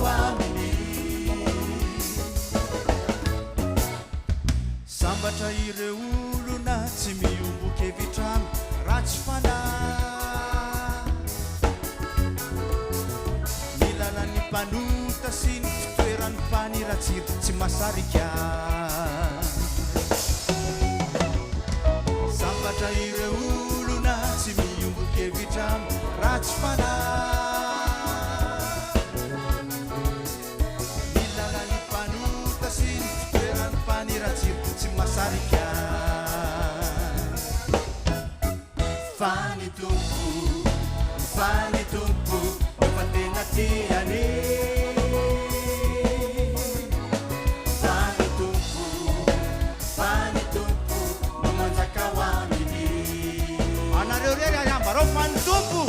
aminy sambatra ireo olona tsy miombokevitrano ratsy fanahy ny lalan'ny mpanota sy ny fitoeran'ny mpaniratsiro tsy masarika sambatra ireo olona tsy miombokevitrano ratsy fanahy Masarika Fani tumpu Fatena tiani Fani tumpu Mamanzaka wamini Anareurea yambaro fani tumpu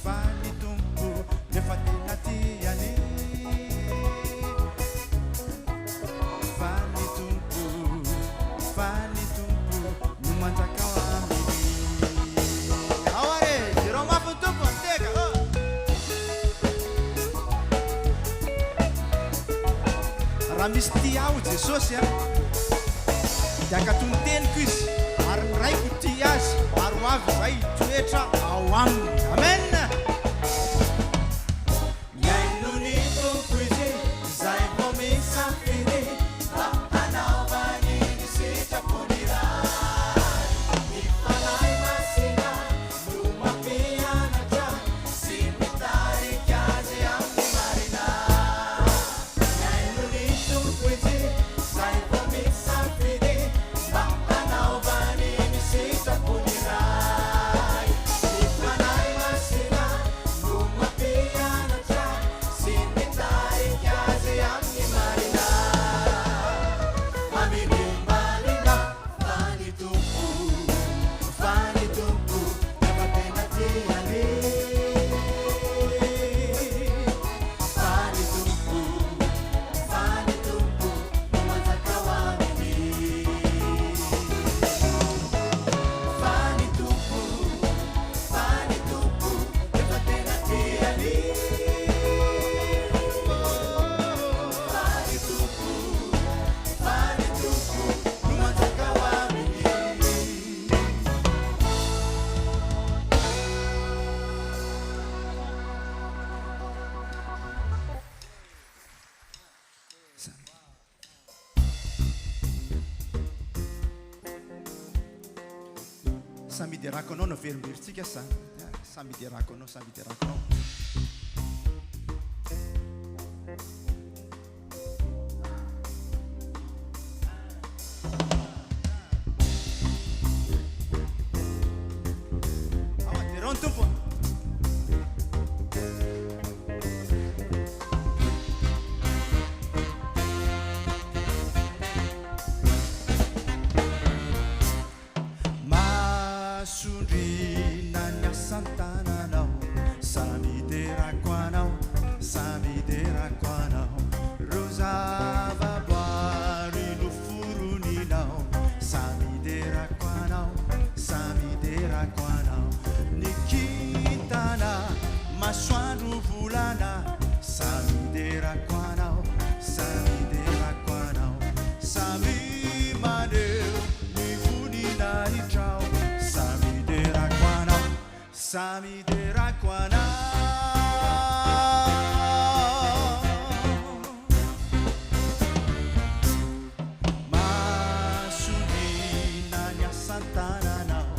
Fani tumpu Fatena tiani raha misy ty aho Jesosy dia akatonteniko izy ary ny raiko ty azy ary ho avy zay toetra ao aminy amen miaino ny tompo izy izay vao misafidy mba hanaovany ny sitrapony ray ny fanahy masina no mampianatra sy mitarika azy amin'ny marina miaino ny tompo izy izay vao misafidy mba hanaovany ny sitrapony ray ny fanahy masina no mampianatra sy mitarika azy amin'ny marina aminiombalina fany tompo efa tena tiany fany tompo no manjaka ho aminy fany tompo efa tena tiany fany tompo no manjaka ho aminy samidy arako anao naverimberitsika samidy arako anao awateron tumpo masundrina ny asantananao samiderako anao ro zavaboary noforoninao samiderako anao nikintana masoandro volana samiderako anao samy maneo ny vonina hitrao samiderako anao masonina ny asantananao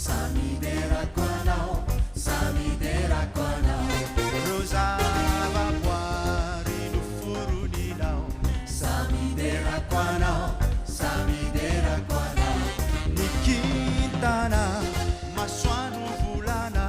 samiderako anao ro zavaboary noforoninao samiderako anao nikintana masoandro volana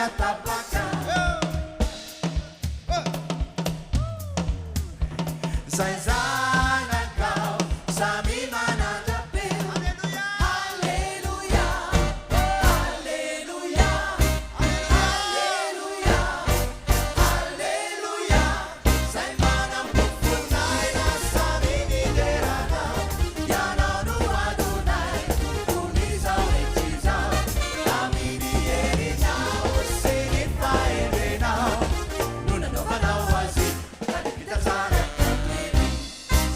tapaka zay zanakao samy manatra-peo Alleluia Alleluia Alleluia Alleluia zay manam-pofonaina samy nideranao ianao no Adonai tokon'izao rehetr'izao taminy herinao sy ny fahendrenao no nanaovanao azy ka ny vita tsara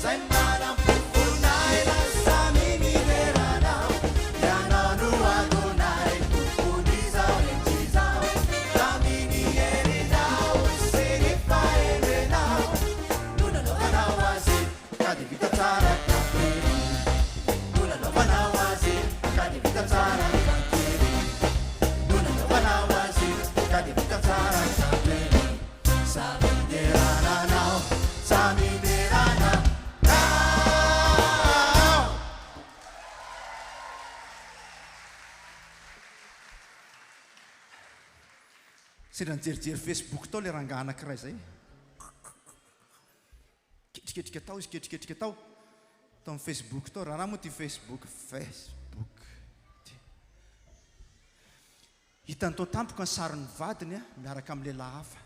zay manam-pofonaina samy nideranao ianao no Adonai tokon'izao rehetr'izao taminy herinao sy ny fahendrenao no nanaovanao azy ka ny vita tsara no nanaovanao azy ka ny vita tsara no nanaovanao azy ka ny vita tsara samy niderananao samy nideranao sendra nijerijery Facebook tao le rangahy anankiray zay ketriketrika tao izy ketriketrika tao amin'ny Facebook tao raha moa ty Facebook hitany tao tampoka ny sarin'ny vadiny a miaraka amin'ny lehilahy hafa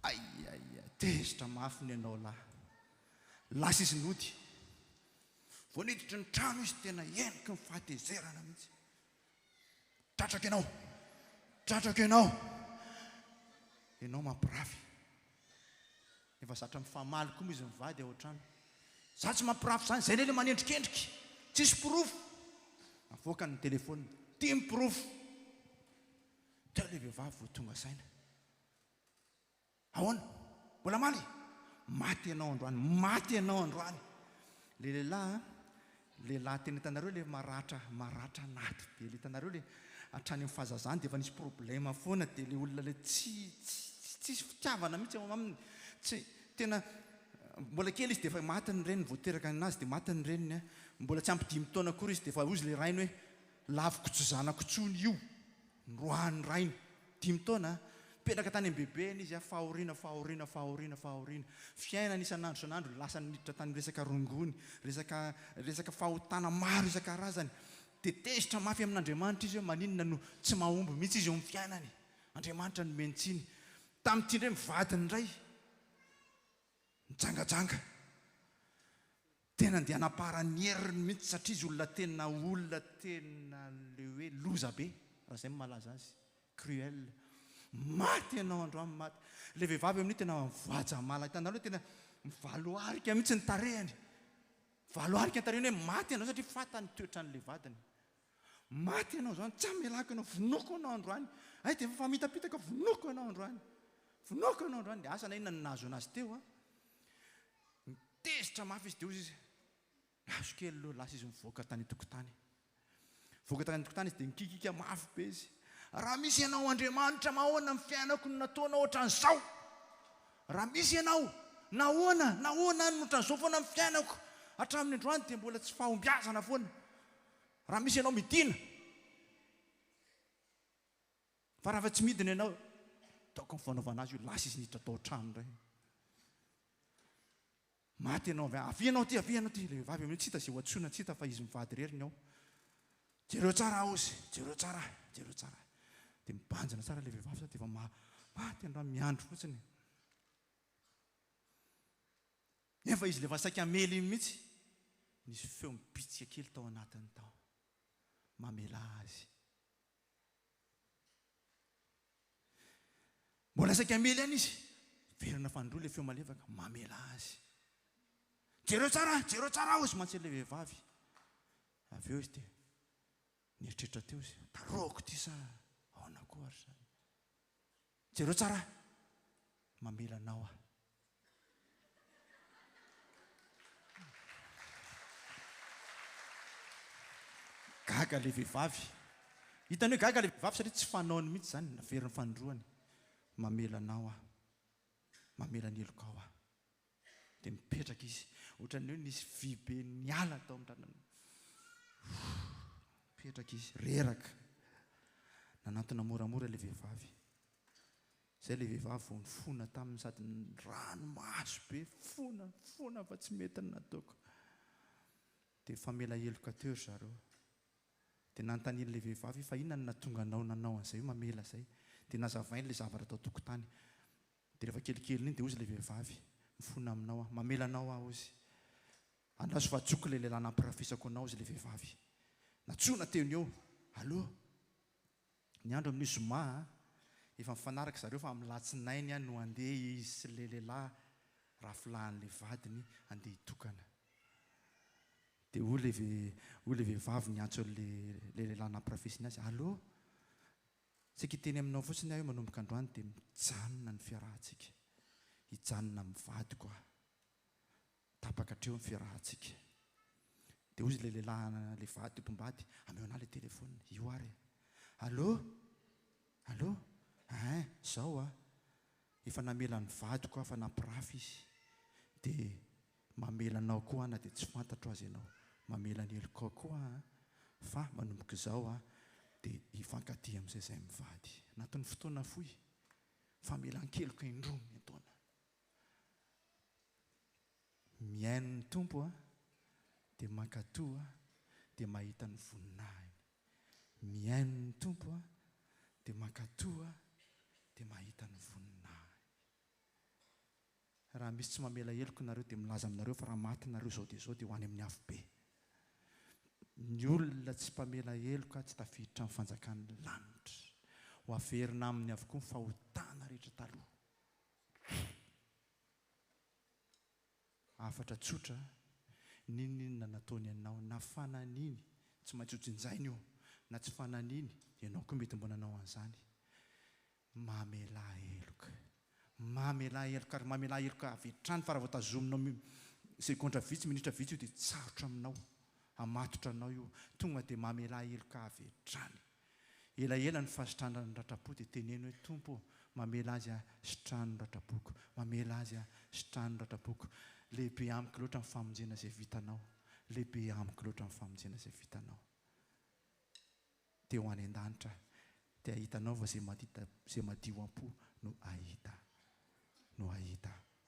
aiaia tezitra mafy ny ianao lahy lasa izy nody vao niditra ny trano izy tena eniky ny fahatezerana mihitsy tratraka ianao mampirafy efa zatra mifamaly koa moa izy mivady ao an-trano za tsy mampirafy zany zay lele manendrikendriky tsisy pirofo avoaka ny telefônina tia mipirofo teo le vehivavy vao tonga saina ahoana mbola maly maty ianao androany le lehilahy tena hitanareo le maratra naty dia le hitanareo le hatrany amin'ny fahazazany dia efa nisy problema foana dia le olona le tsisy fitiavana mihitsy ao aminy tsy tena mbola kely izy dia efa maty ny reniny voateraka anazy dia maty ny reniny a mbola tsy ampy 5 taona kory izy dia efa ozy le rainy hoe laviko tsy zanako tsony io rohan'ny rainy 5 taona petraka tany amin'ny bebeny izy a fahoriana fiainana isan'andro lasa niditra tany resaka rongony resaka fahotana maro isan-karazany dia tezitra mafy amin'Andriamanitra izy hoe maninona no tsy mahomby mihitsy izy eo amin'ny fiainany Andriamanitra no mentsiny tamin'ity indray mivadiny indray mijangajanga tena andeha hanaparany heriny mihitsy satria izy olona tena le hoe loza be raha izay malaza azy cruel maty ianao androany maty le vehivavy amin'io tena mivoaja mala hitanareo tena mivaloarika mihitsy ny tarehany hoe maty ianao satria fatany toetra n'le vadiny maty ianao zany tsy amelako ianao vonoko ianao androany ay dia efa mitapitaka vonoko ianao androany dia asa na inona ny nahazo anazy teo a mitezitra mafy izy dia ozy izy nazo kely loha lasa izy mivoaka tany tokotany izy dia mikikika mafy be izy raha misy ianao Andriamanitra mahoana amin'ny fiainako no nataonao ohatran'izao raha misy ianao nahoana no ohatran'izao foana amin'ny fiainako hatramin'ny androany dia mbola tsy fahombiazana foana raha misy ianao midina fa raha fa tsy midina ianao taoko ny fanaovana azy io lasa izy niditra tao trano ray maty ianao avy ianao ty le vehivavy amin'io tsy hita izay ho antsoina tsy hita fa izy mivady reriny ao jereo tsara ozy jereo tsara dia mibanjana tsara le vehivavy sa dia efa maty androany miandro fotsiny nefa izy le efa saika amely iny mihitsy nisy feo mipitsika kely tao anatiny tao mamela azy mbola saika amely any izy verina fandroa le feo malefaka mamela azy jereo tsara ozy mantsely le vehivavy avy eo izy dia nieritreritra teo izy taroko ty sa ahoana koa ary zany jereo tsara mamelanao a gaga le vehivavy hitany hoe gaga le vehivavy satria tsy fanaony mihitsy zany naveriny fandroany mamelanao a mamelany eloko ao a dia mipetraka izy ohatran'ny hoe nisy vy be niala tao amin'ny tanany mipetraka izy reraka anatona moramora le vehivavy. Zay le vehivavy vao nifona taminy sady ranomaso be fona fa tsy mety ny nataoko. Dia famela heloka teo zareo. Dia nanontaniany le vehivavy fa inona no nahatonga anao nanao an'izay mamela izay. Dia nazavainy le zavatra tao tokotany. Dia rehefa kelikely iny dia ozy le vehivavy mifona aminao aho, mamela anao aho ozy. Andraso fahajoky le lehilahy nampirafisako anao ozy le vehivavy. Natsona teny eo, allo, ny andro amin'ny zoma efa mifanaraka zareo fa amin'ny latsinainy no andeha izy sy le lehilahy rafilahan'le vadiny andeha hitokana. Dia ho le vehivavy niantso le lehilahy nampirafisiny azy, allo, tsika hiteny aminao fotsiny aho manomboka androany dia mijanona ny fiarahantsika. Hijanona amin'ny vadiko aho. Tapaka hatreo ny fiarahantsika. Dia ozy le lehilahy le vady mpimbady, ameo anahy le telefona, io ary. Allo, zao a. Efa namela ny vadiko aho fa nampirafy izy. Dia mamela anao koa na dia tsy fantatro azy ianao. Mamela ny heloko koa fa manomboka izao a dia hifankatia amin'izay izay mivady. Anatin'ny fotoana fohy, famela ny keloko indroa ny ataona. Miaino ny tompo a dia mankatoa dia mahita ny voninahiny. Miaino ny tompo a dia mankatoa dia mahita ny voninahiny. Raha misy tsy mamela heloko nareo dia milaza aminareo fa raha maty nareo zao dia ho any amin'ny afo be. Ny olona tsy mpamela heloka tsy tafiditra amin'ny fanjakan'ny lanitra. Ho averina aminy avokoa ny fahotana rehetra taloha. Afatra tsotra, ninona nataony ianao, na fananiny, tsy maintsy hotsinjainy io, na tsy fananiny, ianao koa mety mbo nanao an'izany. Mamela heloka. Mamela heloka, ary mamela heloka avy hatrany fa raha vao tazominao sekondra vitsy, minitra vitsy io dia tsarotra aminao, hamatotra anao io, tonga dia mamela heloka avy hatrany. Elaela ny fasitrana ny ratrapoko dia teneno hoe tompo, mamela azy a sitrano ratrapoko, mamela azy a sitrano ratrapoko. Lehibe amiko loatra ny famonjena izay vitanao. Lehibe amiko loatra ny famonjena izay vitanao. Teo any an-danitra dia ahitanao fa izay madio am-po no ahita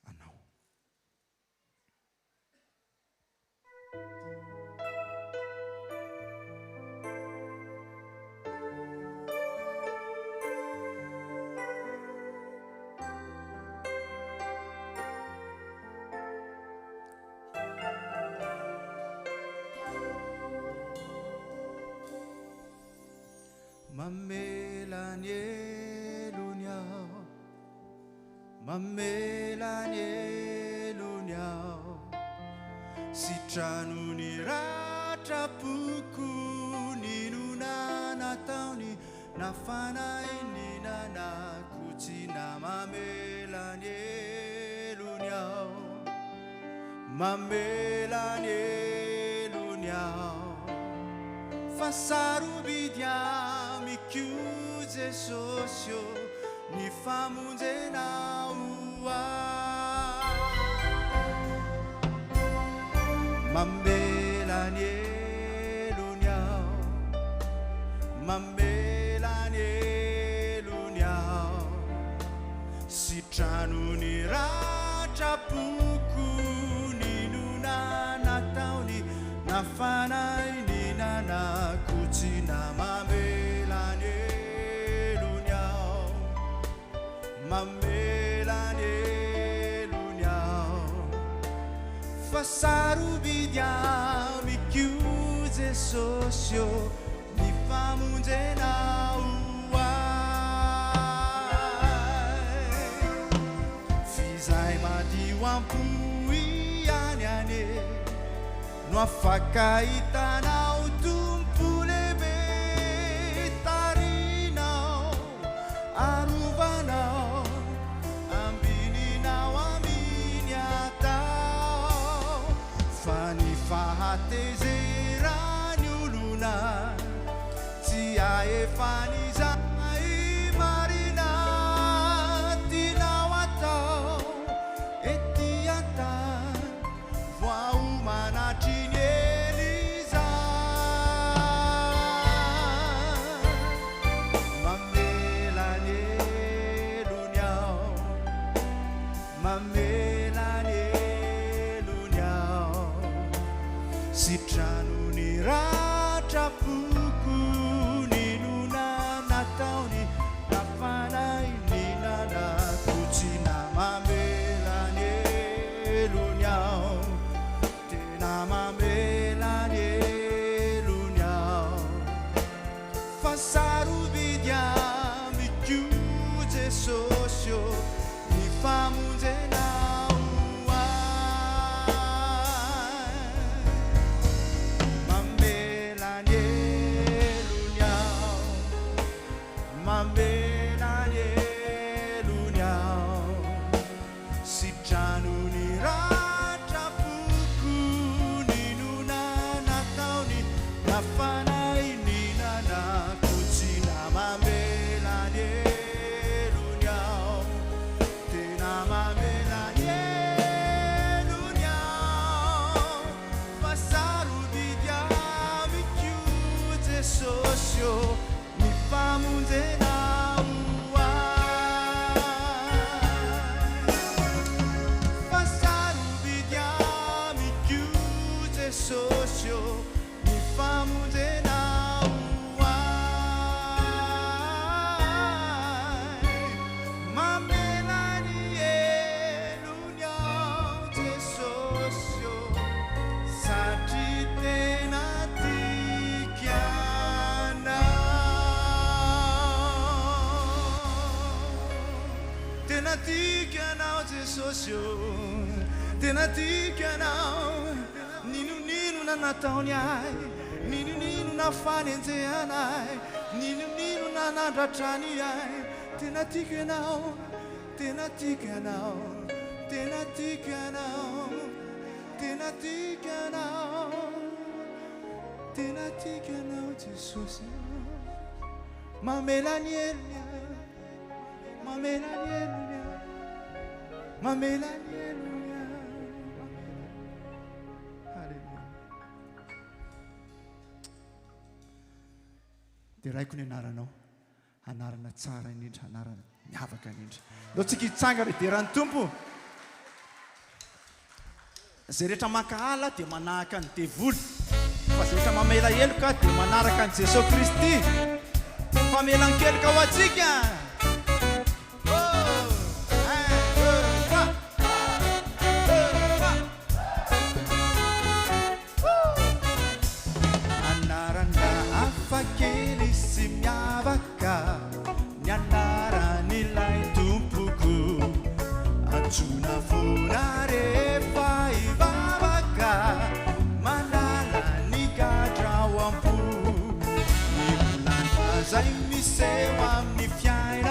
anao. Mamela ny elony aho, mamela ny elony aho, sitrano ny ratrapoko, ninona nataony nafanainina nakotsina. Mamela ny elony aho, mamela ny elony aho, fa sarobidia chiuse socio ni famunzena ua. Mamela ny elony aho, mamela ny elony aho, sitrano ny ratrapoko, ninona nataony nafanainina nakotsina. Mamela ny elony aho, fa sarobidia michiuse socio ni famonjena uai. Fizay madio ampoy any ane, no afakaitanao tompo lehibe, tarinao arovanao, fahatezerany olona tsy aefanizay marina, tinao atao ety antany voao manatry ny Eliza. mamelany elony ao sitranony ratrapoko ninona nataony nafanahininana kotsina mamelany elony ao tena mamelany elony ao fa sarobidy amiko Jesosio mifamonjena Jesosio mifamonjena mamelany elony ao Jesosio satria tena tikanao Jesosio tena tikanao ninonino nanataony ahy ninonino nafanenjehana ahy ninonino nanandratrany ahy tena tikanao tena tikanao tena tikanao tena tikanao tena tikanao Jesosy mamelany elony mamelany elony mamelany elony dia raiko ny anaranao anarana tsara indrindra anarana miavaka indrindra ndao tsika hitsanga re dia ran'ny tompo zay rehetra makahala dia manahaka ny devoly fa zay rehetra mamela heloka dia manaraka ny Jesosy Kristy famelan-keloka ho atsika zay miseho amin'ny fiainana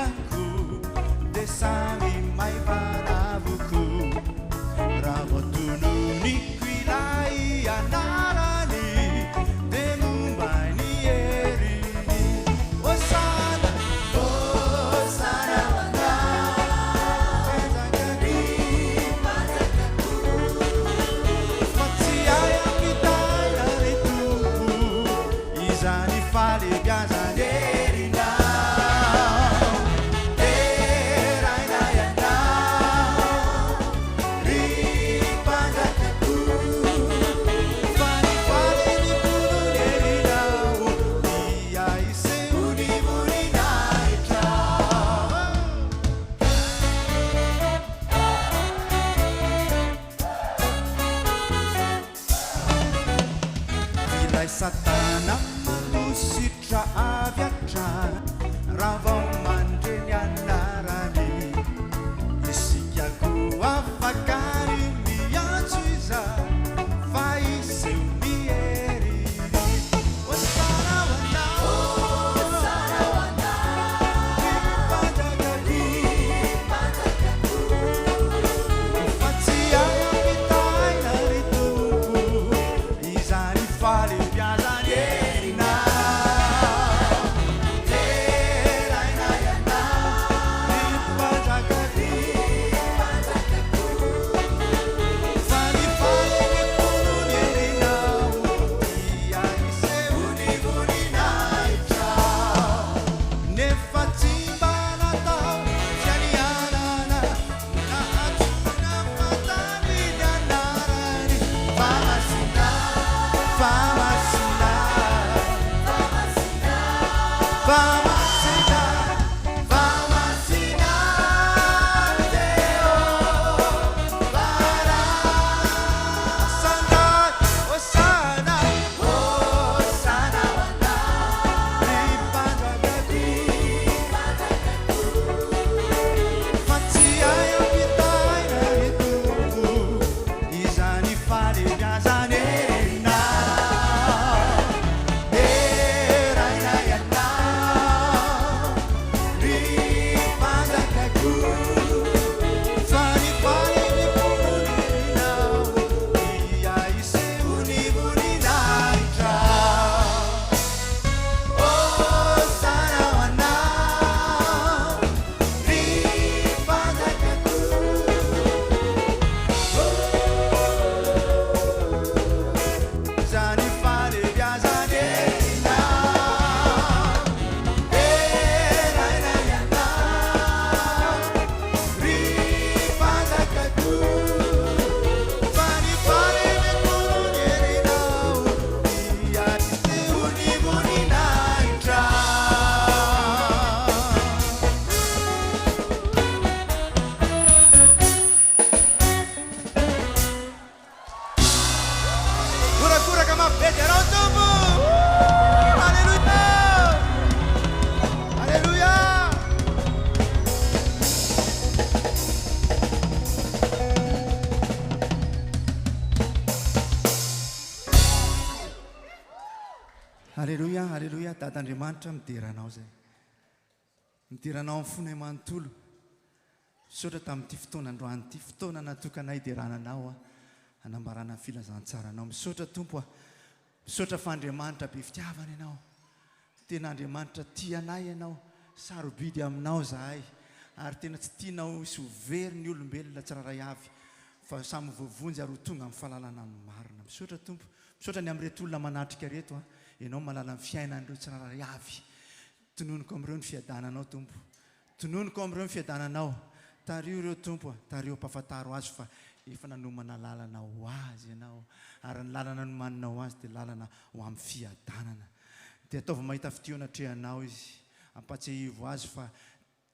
halleloia. Dadandriamanitra mideranao zay, mideranao amin'ny fony manontolo. Misaotra tamin'ity fotoana androanyity, fotoana natokanay iderananao anambarana ny filazantsaranao. Misaotra Tompo misaotra fa Andriamanitra be fitiavana ianao, tena Andriamanitra tia anay ianao, sarobidy aminao zahay, ary tena tsy tianao sy hovery ny olombelona tsiraray avy, fa samy voavonjy ary ho tonga amin'ny fahalalana marina. Misaotra Tompo, misaotra ny amin'reto olona manatrika reto ianao malala amin'ny fiainan'ireo tsiraray avy. Tononoko amin'ireo ny fiadananao Tompo, tononoko amin'ireo ny fiadananao. Tario ireo Tompo, tario mpafantaro azy fa efa nanomana lalana ho azy ianao, ary ny lalana nomaninao azy dia lalana ho amin'ny fiadanana. Dia ataovy mahita fitiona trehanao izy, ampatsiahivo azy fa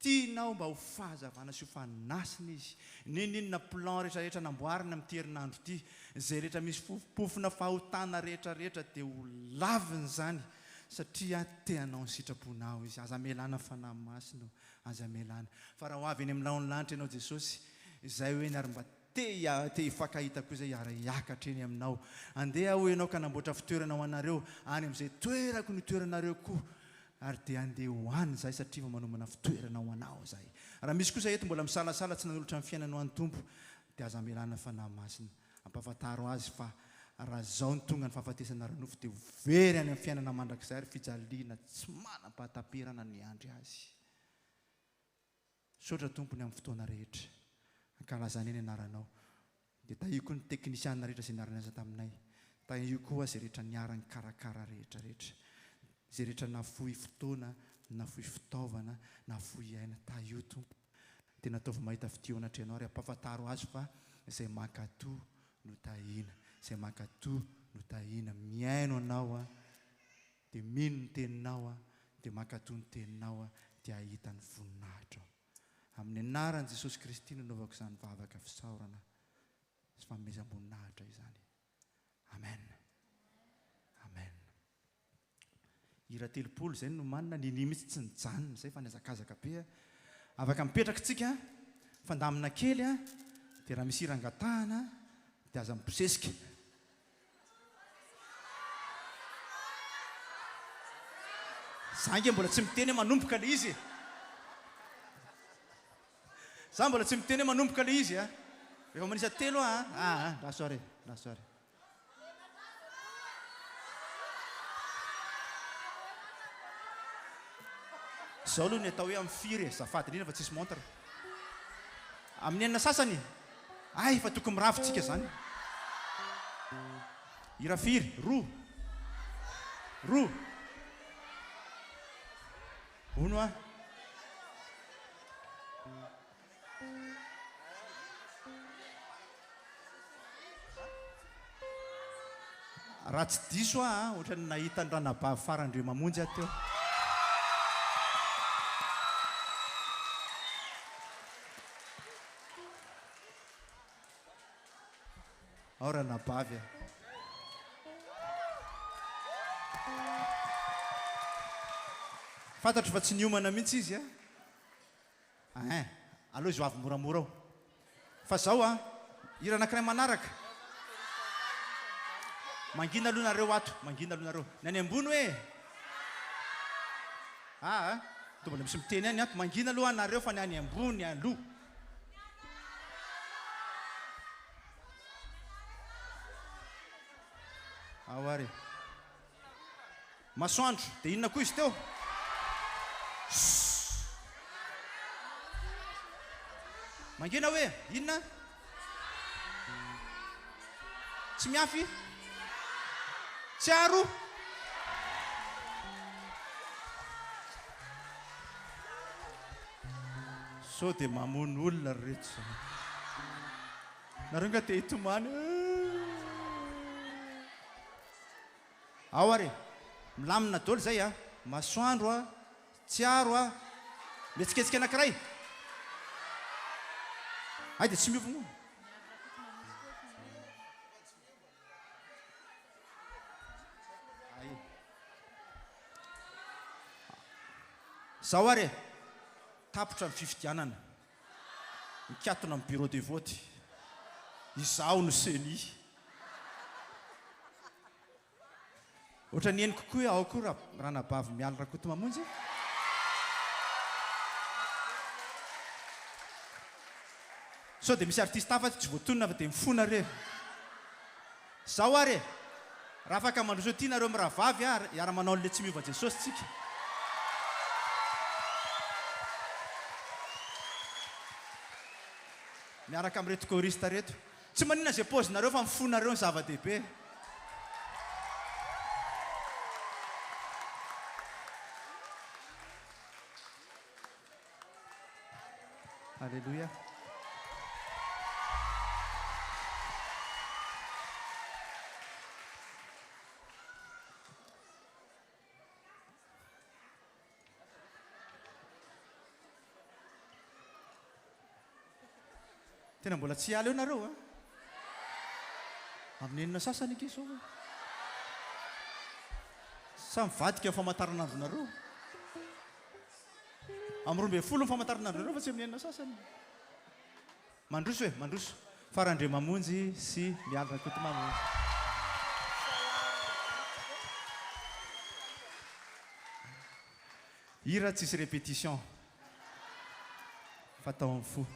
tianao mba ho fahazavana sy ho fanasina izy. Ninona plan rehetrarehetra namboarina amin'ity herinandro ity, izay rehetra misy pofina fahotana rehetrarehetra dia ho laviny zany, satria teanao ny sitraponao izy. Aza melana fanahy masina, aza melana. Fa raha ho avy eny amin'ny laon'ny lanitra ianao Jesosy, izay hoe ny ary mba te hifankahita koa izay ary hiakatra eny aminao. Andeha ho ianao ka namboatra fitoerana ho anareo any amin'izay toerako ny toeranareo koa, ary dia andeha ho any zahay satria fa manomana fitoerana ho anao zahay. Raha misy kosa eto mbola misalasala tsy nanolotra amin'ny fiainanao any Tompo, dia aza melana fanahy masina, ampafantaro azy fa raha zao ny tonga ny fahafatesana ranofo dia very any amin'ny fiainana mandrakizay ary fijaliana tsy manam-pahatapirana ny andry azy. Saotra Tompony amin'ny fotoana rehetra, ankalazana eny anaranao. Dia tahiko ny teknisianina rehetra izay niara-niasa taminay, tahio koa izay rehetra niara-ny karakara rehetrarehetra, izay rehetra nafohy fotoana, nafohy fitaovana, nafohy aina. Tahio Tompo, dia nataovy mahita fitiona trenao ary ampafantaro azy fa izay mankatoa no tahina, izay mankatoa no tahina. Miaino anao dia mino ny teninao dia mankatoa ny teninao dia ahita ny voninahitra. Amin'ny anaran'i Jesosy Kristy no naovako izany vavaka fisaorana sy fanomezam-boninahitra izany. Amen. Amen. Hira telopolo izay no manina, nini mitsy tsy nijanona izay fa niazakazaka be. Afaka mipetraka tsika, fandamina kely dia raha misy hira angatahana dia aza miposesika. Zange mbola tsy miteny manomboka le izy. Za mbola tsy miteny manomboka le izy rehefa manisa telo rasoare. Zao aloha ny atao hoe amin'ny firy zafady indrindra fa tsisy montre. Amin'ny enina sasany fa tokony mirafitsika zany. Hira firy, roa uno raha tsy diso ohatra ny nahita ny ranabavy farandreo mamonjy aty teo. Ao ranabavy fantatro fa tsy niomana mihitsy izy aloha izy ho avy moramora ao. Fa zao hira anankiray manaraka. Mangina aloha nareo ato, mangina aloha nareo. Ny any ambony hoe to mbola misy miteny any ato, mangina aloha nareo fa ny any ambony aloha. Ao ary masoandro dia inona koa izy teo? Mangina hoe inona? Tsy miafy? Tsy aro? So dia mamono olona rehetra. Nareo nga te hitomany. Ao ary milamina daholo zay masoandro tsy aro mihetsiketsika anankiray. Dia tsy miofogno. Zao ary tapotra amin'ny fifidianana, mikatona amin'ny bureau de vote, izaho no seni. Ohatra ny henoko koa ao koa ranabavy miala rakoto mamonjy. So dia misy artiste hafa tsy voatonona fa dia mifona re. Zao are. Raha afaka mandroso ity nareo amin'ny rahavavy hiara manao an'ilay tsy miova Jesosy tsika. Miaraka amin'reto choriste reto. Tsy maninona izay paozinareo fa mifonareo ny zava-dehibe. Alléluia. Tena mbola tsy ala eo nareo a. Amin'ny enina sasany ake sao. Sa mivadika famantaranandro nareo. Amin'ny 12 famantaranandro nareo fa tsy amin'ny enina sasany. Mandroso e, mandroso. Farandre mamonjy sy miala rakoto mamonjy. Hira tsisy répétition. Fatao amin'ny fo.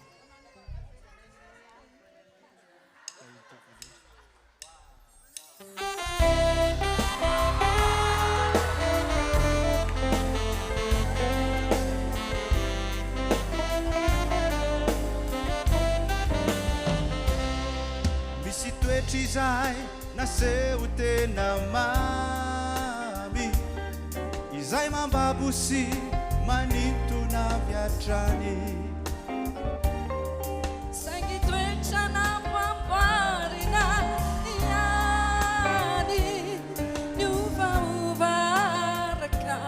Izay naseo tena mamy, izay mambabo sy manintona viatrany. Saingy toetra namamparina ihany, niovaovaraka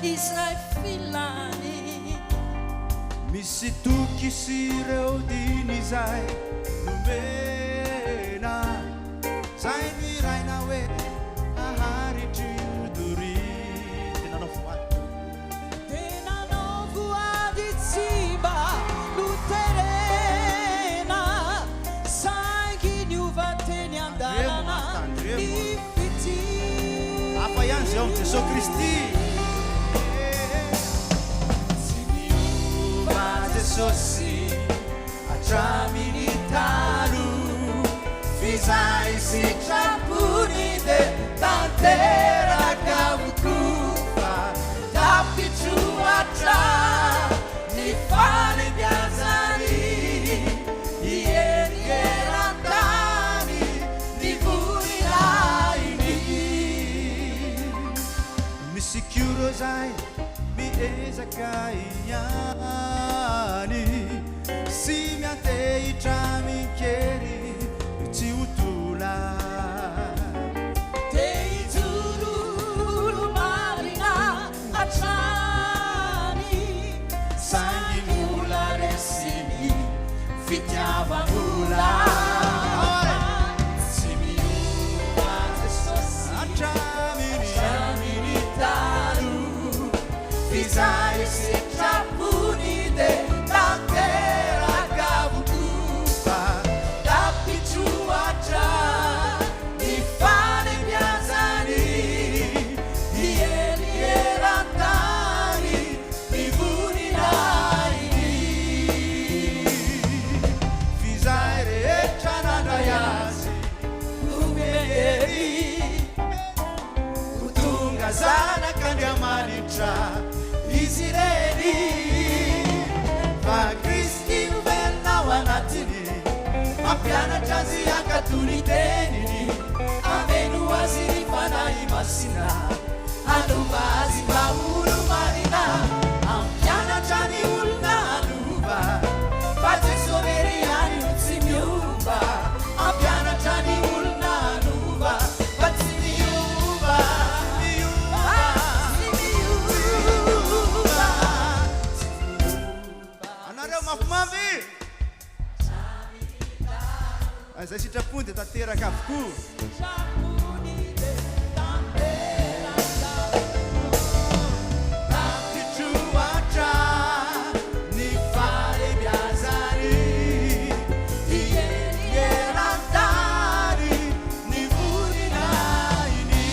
izay filany. Misy toky sy ireo diny izay nomena, zay miraina hoe aharitry odori. Tena nao voady. Tena nao voady tsy mba noterena, saingy niova teny an-dalana ny fity. Hafa ihany zay ao amin'ny Jesosy Kristy. Tsy niova Jesosy hatraminy talo, izay sitrapony de tanteraka vokofa, tapitroatra ny falebiazany, ierierantany ny vorinainy. Misy kiuro zay miezaka ihany, sy miantehitra mikery tsy utola. Te ituru marina hatrany, Saingy mula resiny fitiavan'ola. Tsy miova Jesosy hatraminy talo, izay sitrapony de tanteraka vokofa, tapitroatra ny falebiazany, ierierantany ny vorinainy. Fizay rehetra nandray azy Omehery ho tonga zanak'Andriamanitra izy ireny, fa Kristy novelona ao anatiny, mampianatra azy hankatony teniny, ameno azy ny fanahy masina, anova azy mba olo marina, ampianatra ny olona anova, fa Jesosy ery ihany no tsy miova, ampianatra ny olona anova, fa tsy miova, tsy miova. anareo mafimafy. Izay sitrapony dia tanteraka avokoa. Tapitroatra ny falebiazany, ierierantany ny vorinainy.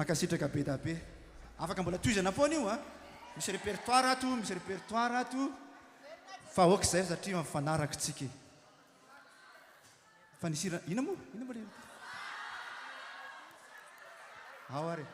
makasitraka be tabe afaka mbola toizana foana io a misy répertoire ato misy répertoire ato fa oka zay satria mifanaraka tsika fa nisy ina moa ina mbola ao ary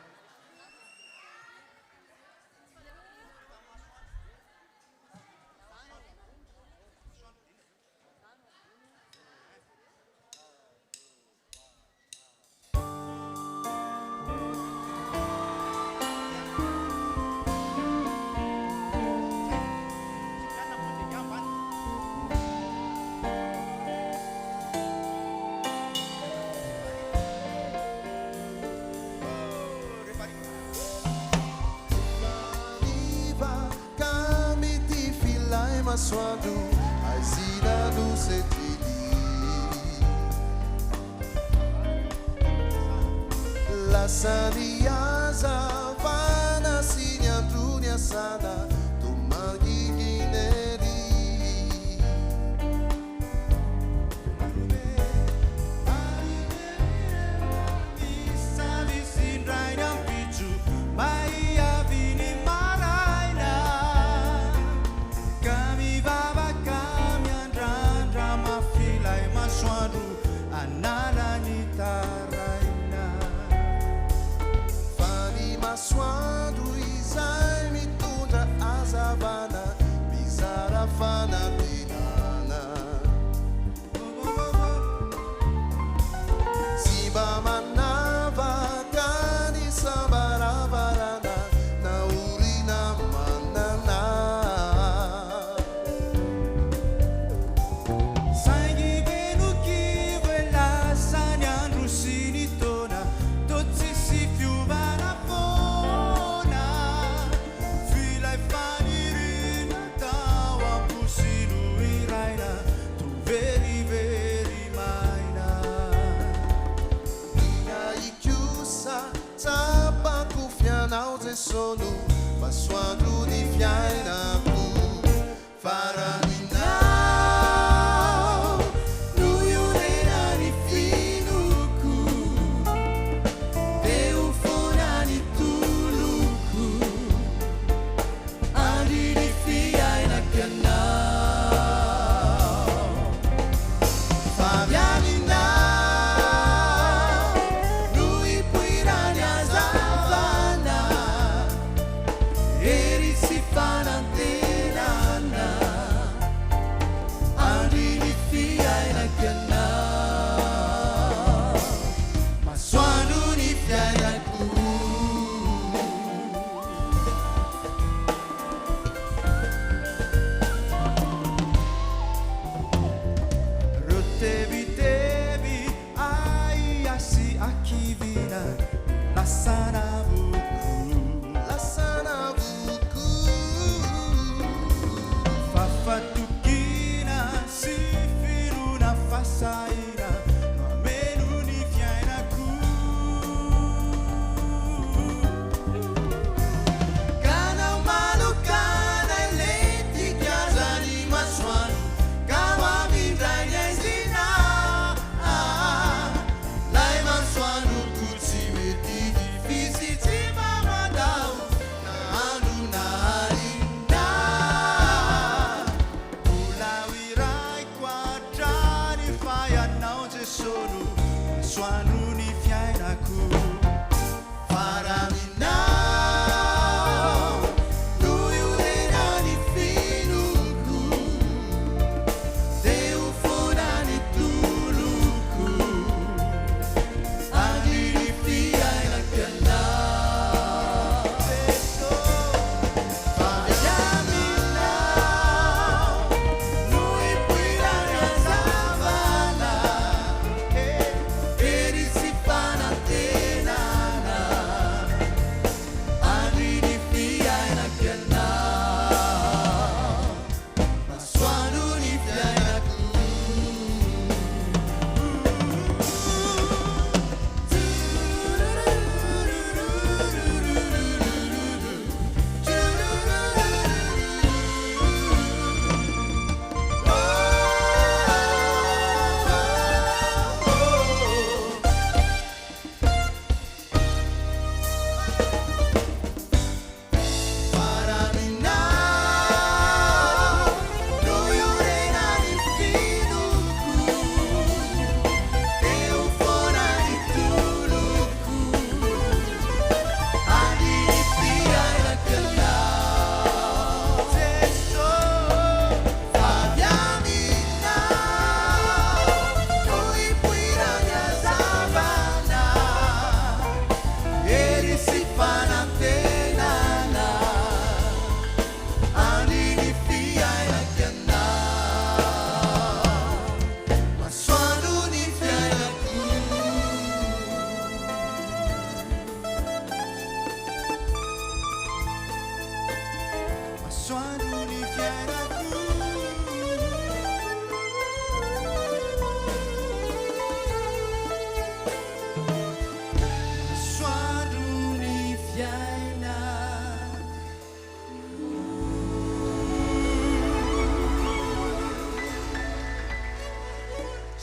Masoando a zina do setili la saniaza vana signatrunia sana tu magigineri savi sindrai nam pichu mai avini maraina kami baba kami andra mafilai masoandro ananani taraina fani masoandro izay mitondra azavana bizara fana binana simba manava kani sambaravarana na urina manana saingy benuki voelasany andro sy ny taona to tsisy fiovana foana filay fanirina tao amposino iraina to veriveri maina minha ikiusa tsapako fianao zay sono masoandro ny fiainako faraminao no io renani finuku teu fonani tuluku andi di fiaina canal Fabianinao lui puirani azavana eri si fanante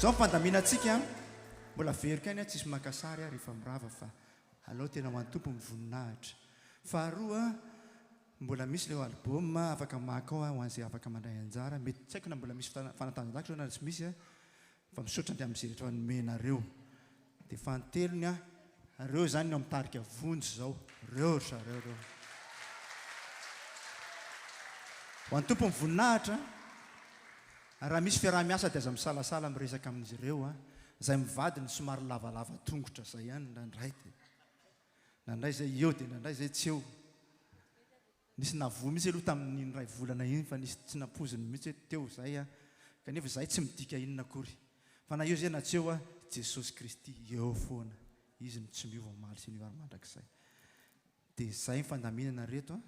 zao fandaminatsika mbola verika any tsisy makasary rehefa mirava fa alao tena ho an'ny tompo mivoninahitra. Faharoa mbola misy leo album afaka maka ao ho an'izay afaka mandray anjara. Mety tsy haiko na mbola misy fanatanjahakitra na tsy misy fa misaotra andry amin'izay rehetra nomenareo. Dia fanotelony reo zany no mitarika vonjy zao reo reo ho an'ny tompo mivoninahitra. Raha misy fiaraha-miasa dia aza misalasala miresaka amin'izy ireo zay mivadiny somary lavalava tongotra zay ihany nandray nandray zay eo dia nandray zay tsy eo. Nisy navoa misy aloha tamin'iny ray volana iny fa nisy tsy nampoziny mihitsy teo zay kanefa zay tsy midika inona akory fa na eo zay na tsy eo Jesosy Kristy eo foana izy no tsy miova maly sy niovary mandrakizay. Dia zay fandaminana reto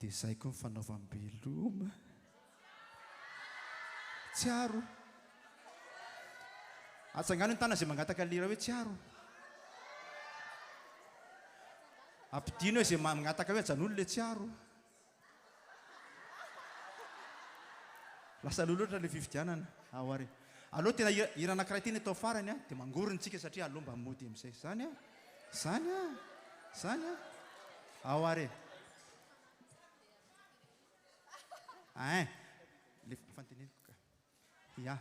dia zay koa mifanaovam-beloma tsiaro atsangano ny tana zay mangataka lira hoe tsiaro ampidino hoe zay mangataka hoe ajan'olo le tsiaro lasa loloatra le fividianana ao ary aloha tena hira anankiray teny atao farany dia mangoronytsika satria alomba mody amin'izay zany ao ary le fanteneniko ka ya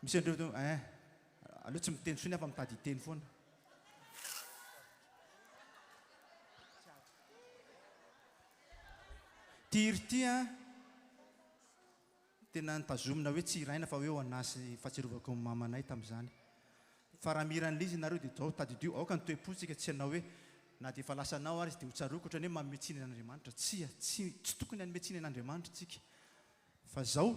misy andreo aloha tsy miteny sony afa mitady hiteny foana. Tiry ty tena nitazomina hoe tsy iraina fa hoe ho anasy fahatsiarovako mamanay tamin'izany. Fa raha miran'ilay izy nareo dia zao tadidio aoka ny toe-potsika tsy anao hoe na dia efa lasanao ary izy dia ho tsaroako ohatrany hoe mametsiny an'Andriamanitra. Tsy tokony hanometsiny an'Andriamanitra tsika fa zao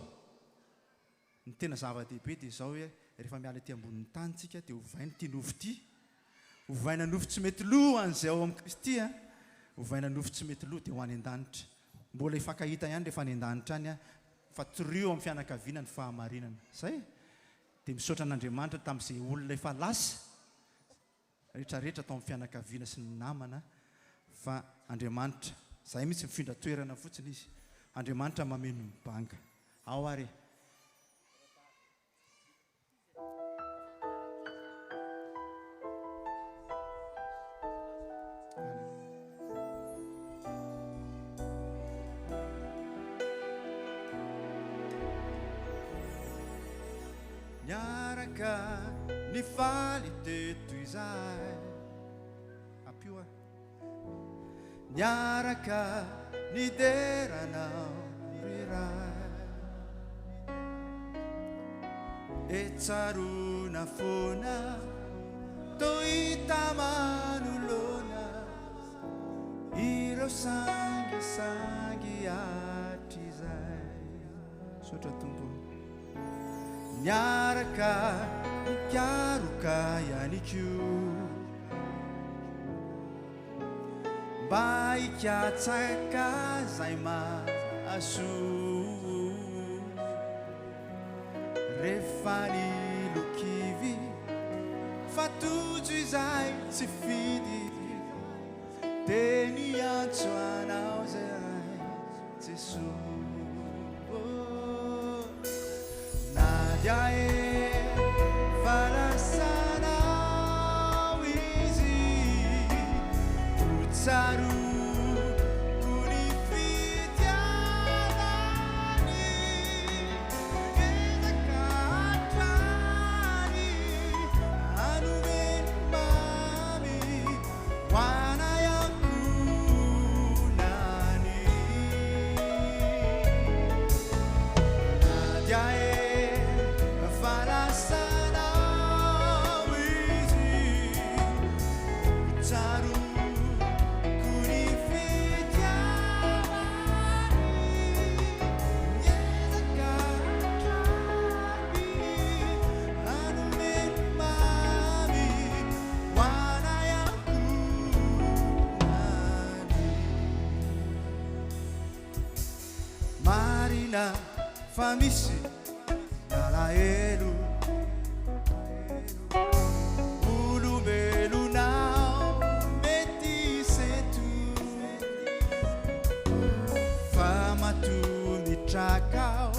ny tena zava-dehibe dia zao hoe rehefa miala ety ambonin'ny tany tsika dia hovaina ity nofo ity, hovaina nofo tsy mety loha an'izay ao amin'ny Kristy hovaina nofo tsy mety loha dia ho any an-danitra. Mbola hifankahita ihany rehefa any an-danitra any fa trio amin'ny fianakaviana ny fahamarinana. Zay dia misaotra an'Andriamanitra tamin'izay olona efa lasa rehetrarehetra tao amin'ny fianakaviana sy ny namana fa Andriamanitra zay mihitsy mifindra toerana fotsiny izy. Andriamanitra mameno mibanga ao ary niaraka nifaly teto izay apio niaraka nideranao riray etsarona foana tohita manolona ireo sangisangy atry izay. Sotra tompo niaraka nikaroka ihany koa mba hikatsaka zay mahasoa rehefa ny lokivy fatojo izay tsy fidy dia niantso anao zay Jesosy. Nadia falasanao izy utsaru unifitianani ezakatrani anumen mami wana yakunani Nadia Marina famisi dalaelu ulumelu nao meti setu famatu mitrakao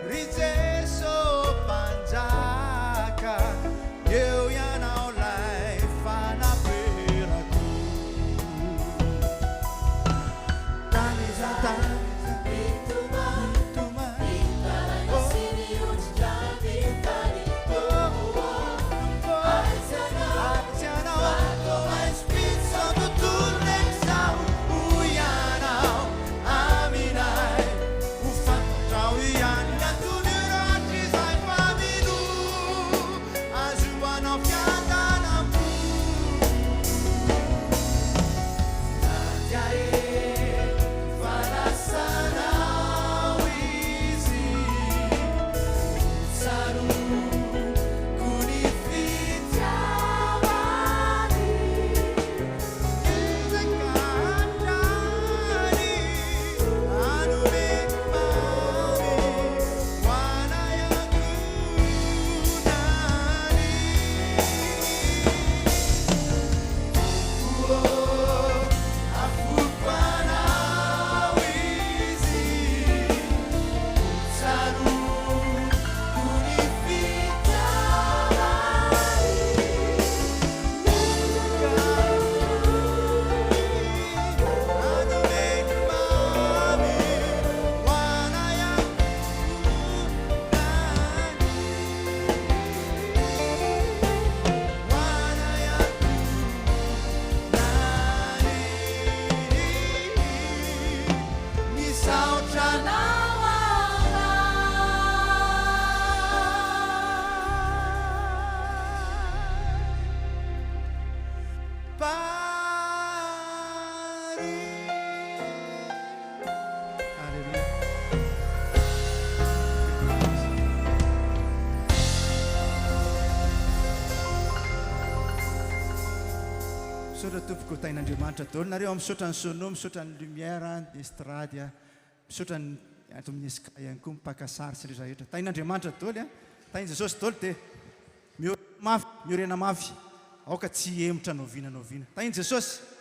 rizeso panjai tompoko tain'Andriamanitra daholo nareo misaotra ny sono misaotra ny lumière ny estrady misaotra ny ato amin'ny esika ihany koa mipakasary sy ireo rehetra tain'Andriamanitra daholo tain Jesosy daholo dia miorena mafy aoka tsy emotra noviana tain Jesosy